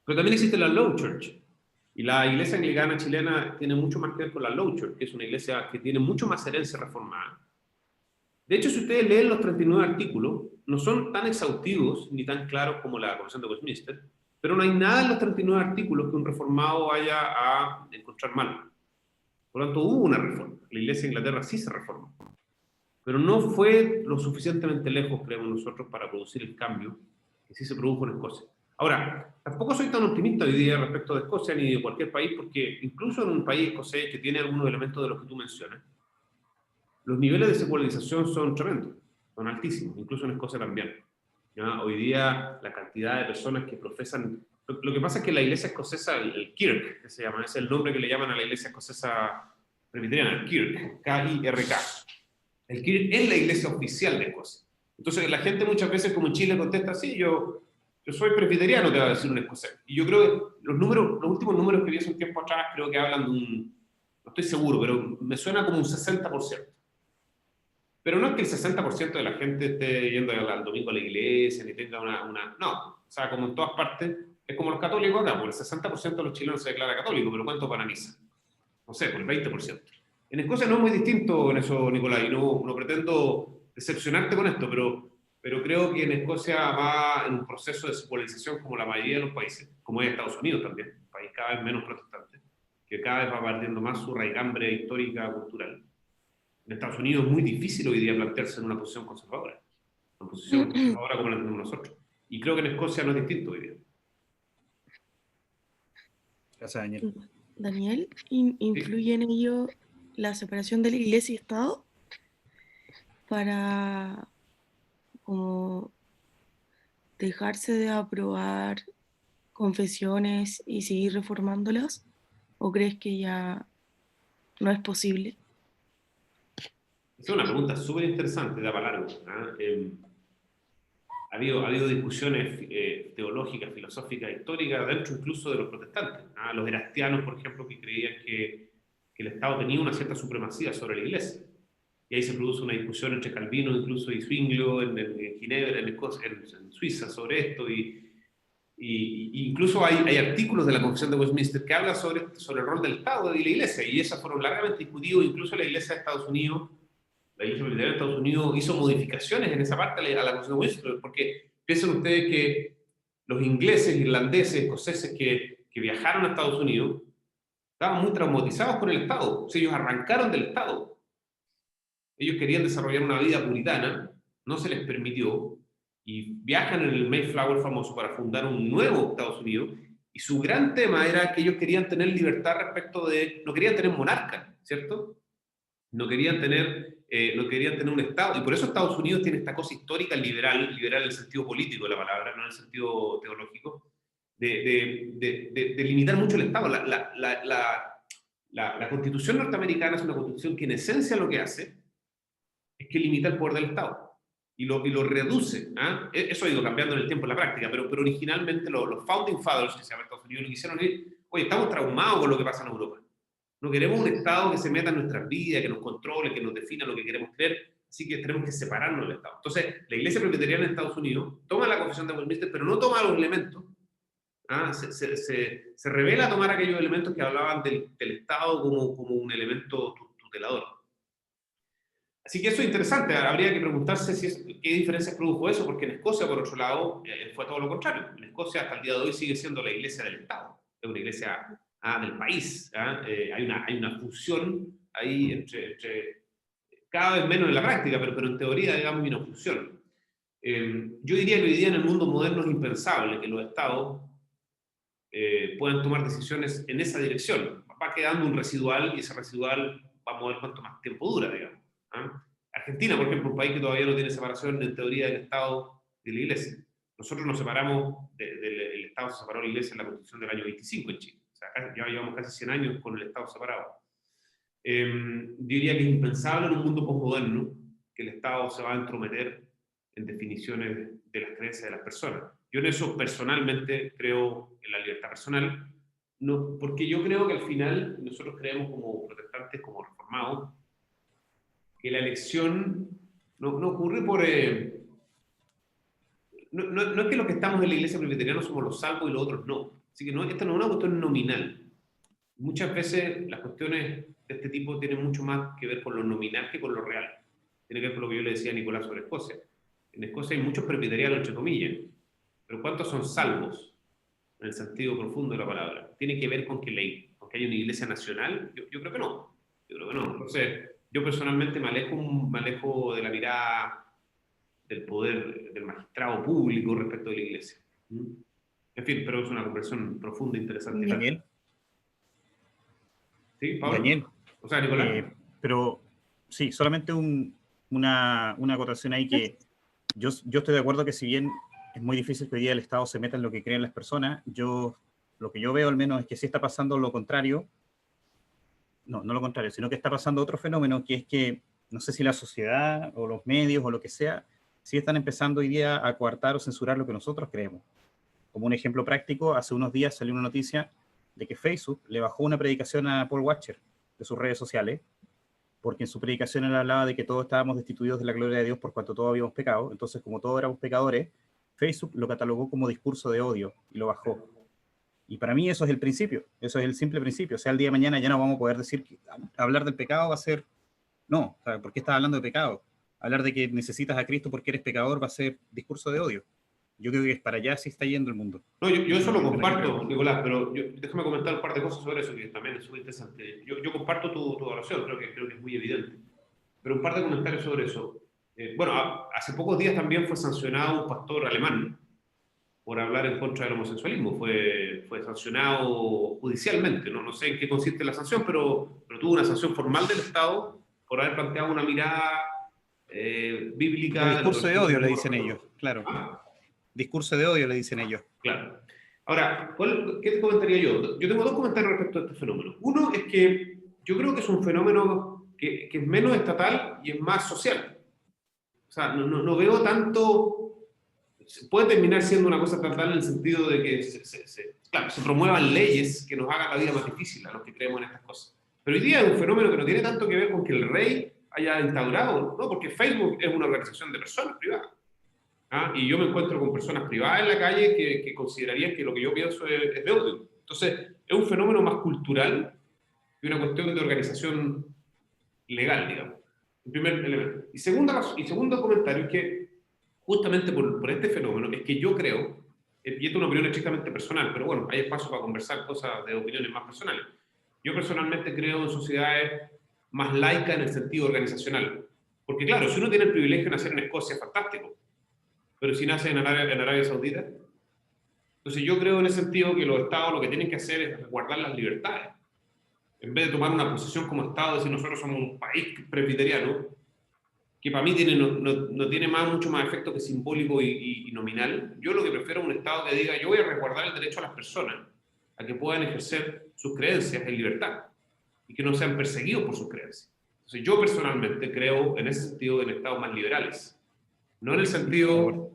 Pero también existe la Low Church. Y la iglesia anglicana chilena tiene mucho más que ver con la Low Church, que es una iglesia que tiene mucho más herencia reformada. De hecho, si ustedes leen los 39 artículos, no son tan exhaustivos ni tan claros como la Convención de Westminster, pero no hay nada en los 39 artículos que un reformado vaya a encontrar mal. Por lo tanto, hubo una reforma. La iglesia de Inglaterra sí se reformó. Pero no fue lo suficientemente lejos, creemos nosotros, para producir el cambio que sí se produjo en Escocia. Ahora, tampoco soy tan optimista hoy día respecto de Escocia ni de cualquier país, porque incluso en un país escocés que tiene algunos elementos de los que tú mencionas, los niveles de secularización son tremendos, son altísimos, incluso en Escocia también. ¿Ya? Hoy día la cantidad de personas que profesan... Lo que pasa es que la iglesia escocesa, el Kirk, que se llama, es el nombre que le llaman a la iglesia escocesa presbiteriana, el Kirk, K-I-R-K. El Kirk es la iglesia oficial de Escocia. Entonces la gente muchas veces, como en Chile, contesta, sí, yo soy presbiteriano, te va a decir un escocés. Y yo creo que los últimos números que vi hace un tiempo atrás, creo que hablan de no estoy seguro, pero me suena como un 60%. Pero no es que el 60% de la gente esté yendo al domingo a la iglesia, ni tenga no, o sea, como en todas partes, es como los católicos acá, porque el 60% de los chilenos se declara católico, pero ¿cuánto van a misa? No sé, por el 20%. En Escocia no es muy distinto en eso, Nicolás, y no pretendo decepcionarte con esto, pero creo que en Escocia va en un proceso de secularización como la mayoría de los países, como es Estados Unidos también, un país cada vez menos protestante, que cada vez va perdiendo más su raigambre histórica, cultural. En Estados Unidos es muy difícil hoy día plantearse en una posición conservadora como la tenemos nosotros. Y creo que en Escocia no es distinto hoy día. Gracias, Daniel. Daniel, ¿influye en ello la separación de la iglesia y Estado para como dejarse de aprobar confesiones y seguir reformándolas? ¿O crees que ya no es posible? Es una pregunta súper interesante, da para largo. Ha habido discusiones teológicas, filosóficas, históricas, dentro incluso de los protestantes. Los erastianos, por ejemplo, que creían que el Estado tenía una cierta supremacía sobre la Iglesia. Y ahí se produce una discusión entre Calvino incluso y Zwinglio en Ginebra, en Suiza, sobre esto. Y incluso hay artículos de la Confesión de Westminster que hablan sobre el rol del Estado y la Iglesia. Y esas fueron largamente discutidos. Incluso la Iglesia de Estados Unidos, la Iglesia Presbiteriana de Estados Unidos hizo modificaciones en esa parte a la Confesión de Westminster, porque piensen ustedes que los ingleses, irlandeses, escoceses que viajaron a Estados Unidos estaban muy traumatizados con el Estado. O sea, ellos arrancaron del Estado. Ellos querían desarrollar una vida puritana, no se les permitió, y viajan en el Mayflower famoso para fundar un nuevo Estados Unidos, y su gran tema era que ellos querían tener libertad respecto de... No querían tener monarca, ¿cierto? No querían tener un Estado, y por eso Estados Unidos tiene esta cosa histórica liberal en el sentido político de la palabra, no en el sentido teológico, de limitar mucho el Estado. La Constitución norteamericana es una constitución que en esencia lo que hace es que limita el poder del Estado y lo reduce. Eso ha ido cambiando en el tiempo en la práctica, pero originalmente los Founding Fathers, que se llaman Estados Unidos, lo que hicieron es, oye, estamos traumados con lo que pasa en Europa. No queremos un Estado que se meta en nuestras vidas, que nos controle, que nos defina lo que queremos creer, así que tenemos que separarnos del Estado. Entonces, la Iglesia Presbiteriana en Estados Unidos toma la Confesión de Westminster, pero no toma los elementos. Se revela a tomar aquellos elementos que hablaban del Estado como un elemento tutelador. Así que eso es interesante, habría que preguntarse qué diferencias produjo eso, porque en Escocia, por otro lado, fue todo lo contrario. En Escocia, hasta el día de hoy, sigue siendo la iglesia del Estado, es una iglesia del país. Hay una fusión ahí entre cada vez menos en la práctica, pero en teoría, digamos, hay una fusión. Yo diría que hoy día en el mundo moderno es impensable que los Estados puedan tomar decisiones en esa dirección. Va quedando un residual y ese residual va a mover cuanto más tiempo dura, digamos. Argentina, por ejemplo, un país que todavía no tiene separación en teoría del Estado y de la Iglesia. Nosotros nos separamos, el Estado se separó de la Iglesia en la Constitución del año 25 en Chile. O sea, ya llevamos casi 100 años con el Estado separado. Diría que es impensable en un mundo postmoderno que el Estado se va a entrometer en definiciones de las creencias de las personas. Yo en eso personalmente creo en la libertad personal, no, porque yo creo que al final nosotros creemos como protestantes, como reformados, que la elección no ocurre por... no es que los que estamos en la iglesia presbiteriana somos los salvos y los otros no. Así que esta no es una cuestión nominal. Muchas veces las cuestiones de este tipo tienen mucho más que ver con lo nominal que con lo real. Tiene que ver con lo que yo le decía a Nicolás sobre Escocia. En Escocia hay muchos presbiterianos, entre comillas, pero ¿cuántos son salvos en el sentido profundo de la palabra? ¿Tiene que ver con que haya una iglesia nacional? Yo creo que no. Yo creo que no. Entonces, yo personalmente me alejo de la mirada del poder del magistrado público respecto de la iglesia. En fin, pero es una conversación profunda e interesante. Daniel. ¿Sí, Pablo? Daniel. O sea, Nicolás. Pero sí, solamente una acotación ahí que yo estoy de acuerdo que si bien es muy difícil que hoy día el Estado se meta en lo que creen las personas, lo que yo veo al menos es que sí está pasando lo contrario. No lo contrario, sino que está pasando otro fenómeno, que es que, no sé si la sociedad o los medios o lo que sea, sí están empezando hoy día a coartar o censurar lo que nosotros creemos. Como un ejemplo práctico, hace unos días salió una noticia de que Facebook le bajó una predicación a Paul Washer de sus redes sociales, porque en su predicación él hablaba de que todos estábamos destituidos de la gloria de Dios por cuanto todos habíamos pecado. Entonces, como todos éramos pecadores, Facebook lo catalogó como discurso de odio y lo bajó. Y para mí eso es el principio, eso es el simple principio. O sea, el día de mañana ya no vamos a poder decir que hablar del pecado va a ser... No, ¿por qué estás hablando de pecado? Hablar de que necesitas a Cristo porque eres pecador va a ser discurso de odio. Yo creo que es para allá sí está yendo el mundo. No, yo eso lo comparto, Nicolás, pero déjame comentar un par de cosas sobre eso, que también es súper interesante. Yo comparto tu oración, creo que es muy evidente. Pero un par de comentarios sobre eso. Hace pocos días también fue sancionado un pastor alemán por hablar en contra del homosexualismo. Fue sancionado judicialmente. No sé en qué consiste la sanción, pero tuvo una sanción formal del Estado por haber planteado una mirada bíblica. El discurso de odio le dicen ellos, claro. Discurso de odio le dicen ellos. Claro. Ahora, ¿qué te comentaría yo? Yo tengo dos comentarios respecto a este fenómeno. Uno es que yo creo que es un fenómeno que es menos estatal y es más social. O sea, no veo tanto... Puede terminar siendo una cosa estatal en el sentido de que claro, se promuevan leyes que nos hagan la vida más difícil a los que creemos en estas cosas. Pero hoy día es un fenómeno que no tiene tanto que ver con que el rey haya instaurado, no, porque Facebook es una organización de personas privadas. ¿Ah? Y yo me encuentro con personas privadas en la calle que considerarían que lo que yo pienso es de odio. Entonces, es un fenómeno más cultural que una cuestión de organización legal, digamos. El primer elemento. Y segundo comentario es que, justamente por este fenómeno, es que yo creo, y esto es una opinión estrictamente personal, pero bueno, hay espacio para conversar cosas de opiniones más personales. Yo personalmente creo en sociedades más laicas en el sentido organizacional. Porque claro, si uno tiene el privilegio de nacer en Escocia, fantástico. Pero si nace en Arabia Saudita, entonces yo creo en ese sentido que los estados lo que tienen que hacer es resguardar las libertades. En vez de tomar una posición como estado, decir nosotros somos un país presbiteriano, que para mí no tiene mucho más efecto que simbólico y nominal. Yo lo que prefiero es un estado que diga, yo voy a resguardar el derecho a las personas a que puedan ejercer sus creencias en libertad y que no sean perseguidos por sus creencias. Entonces yo personalmente creo en ese sentido en estados más liberales. No en el sentido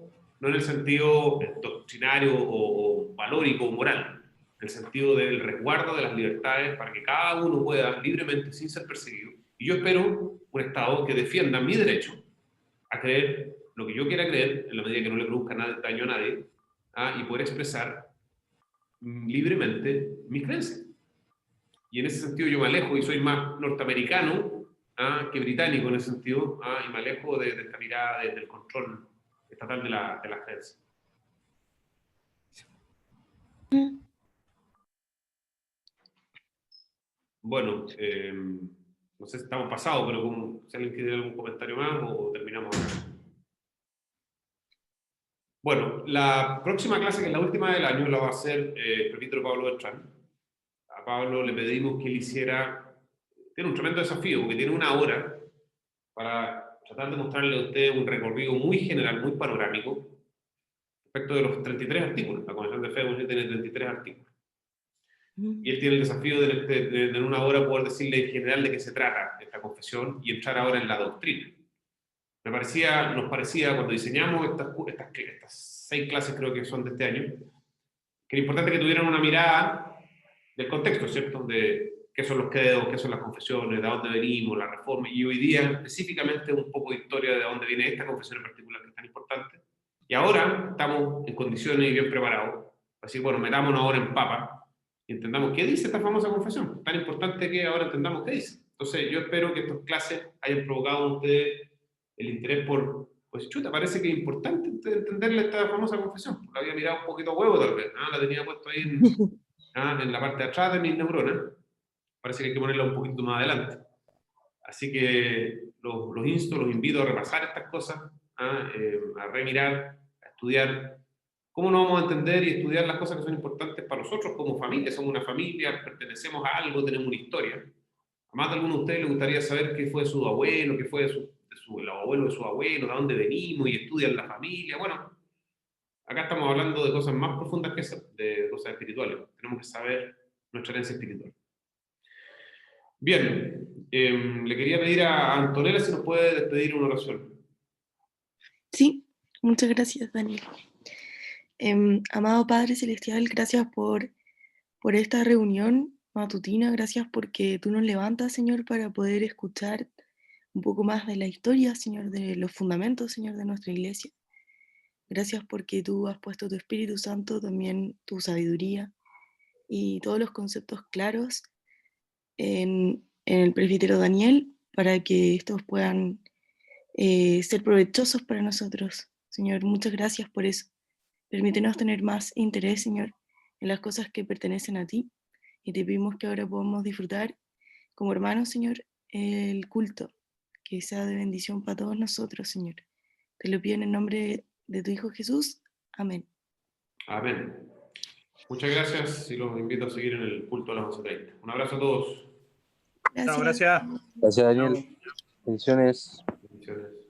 doctrinario o valórico o moral, en el sentido del resguardo de las libertades para que cada uno pueda libremente, sin ser perseguido. Y yo espero un Estado que defienda mi derecho a creer lo que yo quiera creer, en la medida que no le produzca daño a nadie, y poder expresar libremente mis creencias. Y en ese sentido yo me alejo y soy más norteamericano que británico en ese sentido, y me alejo de esta mirada del control estatal de la creencia. Bueno, no sé si estamos pasados, pero si alguien quiere algún comentario más o terminamos acá. Bueno, la próxima clase, que es la última del año, la va a hacer el presbítero Pablo Beltrán. A Pablo le pedimos que él hiciera... Tiene un tremendo desafío, porque tiene una hora para tratar de mostrarle a usted un recorrido muy general, muy panorámico, respecto de los 33 artículos. La Convención de Fe tiene 33 artículos. Y él tiene el desafío de en una hora poder decirle en general de qué se trata esta confesión y entrar ahora en la doctrina. Nos parecía cuando diseñamos estas 6 clases, creo que son de este año, que era importante que tuvieran una mirada del contexto, ¿cierto? De qué son los credos, qué son las confesiones, de dónde venimos, la reforma, y hoy día específicamente un poco de historia de dónde viene esta confesión en particular, que es tan importante. Y ahora estamos en condiciones y bien preparados, así bueno, metámonos ahora en papa y entendamos qué dice esta famosa confesión. Tan importante que ahora entendamos qué dice. Entonces yo espero que estas clases hayan provocado en ustedes el interés por, pues chuta, parece que es importante entenderle esta famosa confesión. La había mirado un poquito a huevo tal vez, la tenía puesto ahí en la parte de atrás de mis neuronas. Parece que hay que ponerla un poquito más adelante. Así que los invito a repasar estas cosas, a remirar, a estudiar. ¿Cómo no vamos a entender y estudiar las cosas que son importantes para nosotros como familia? Somos una familia, pertenecemos a algo, tenemos una historia. A más de alguno de ustedes les gustaría saber qué fue de su abuelo, qué fue el abuelo de su abuelo, de dónde venimos, y estudian la familia. Bueno, acá estamos hablando de cosas más profundas que esas, de cosas espirituales. Tenemos que saber nuestra herencia espiritual. Bien, le quería pedir a Antonella si nos puede despedir una oración. Sí, muchas gracias, Daniel. Amado Padre Celestial, gracias por esta reunión matutina, gracias porque tú nos levantas, Señor, para poder escuchar un poco más de la historia, Señor, de los fundamentos, Señor, de nuestra iglesia. Gracias porque tú has puesto tu Espíritu Santo, también tu sabiduría y todos los conceptos claros en el presbítero Daniel para que estos puedan ser provechosos para nosotros. Señor, muchas gracias por eso. Permítenos tener más interés, Señor, en las cosas que pertenecen a ti, y te pedimos que ahora podamos disfrutar como hermanos, Señor, el culto, que sea de bendición para todos nosotros, Señor. Te lo pido en el nombre de tu Hijo Jesús. Amén. Amén. Muchas gracias y los invito a seguir en el culto a las 11:30. Un abrazo a todos. Gracias. Chao, gracias. Gracias, Daniel. Bendiciones. Bendiciones.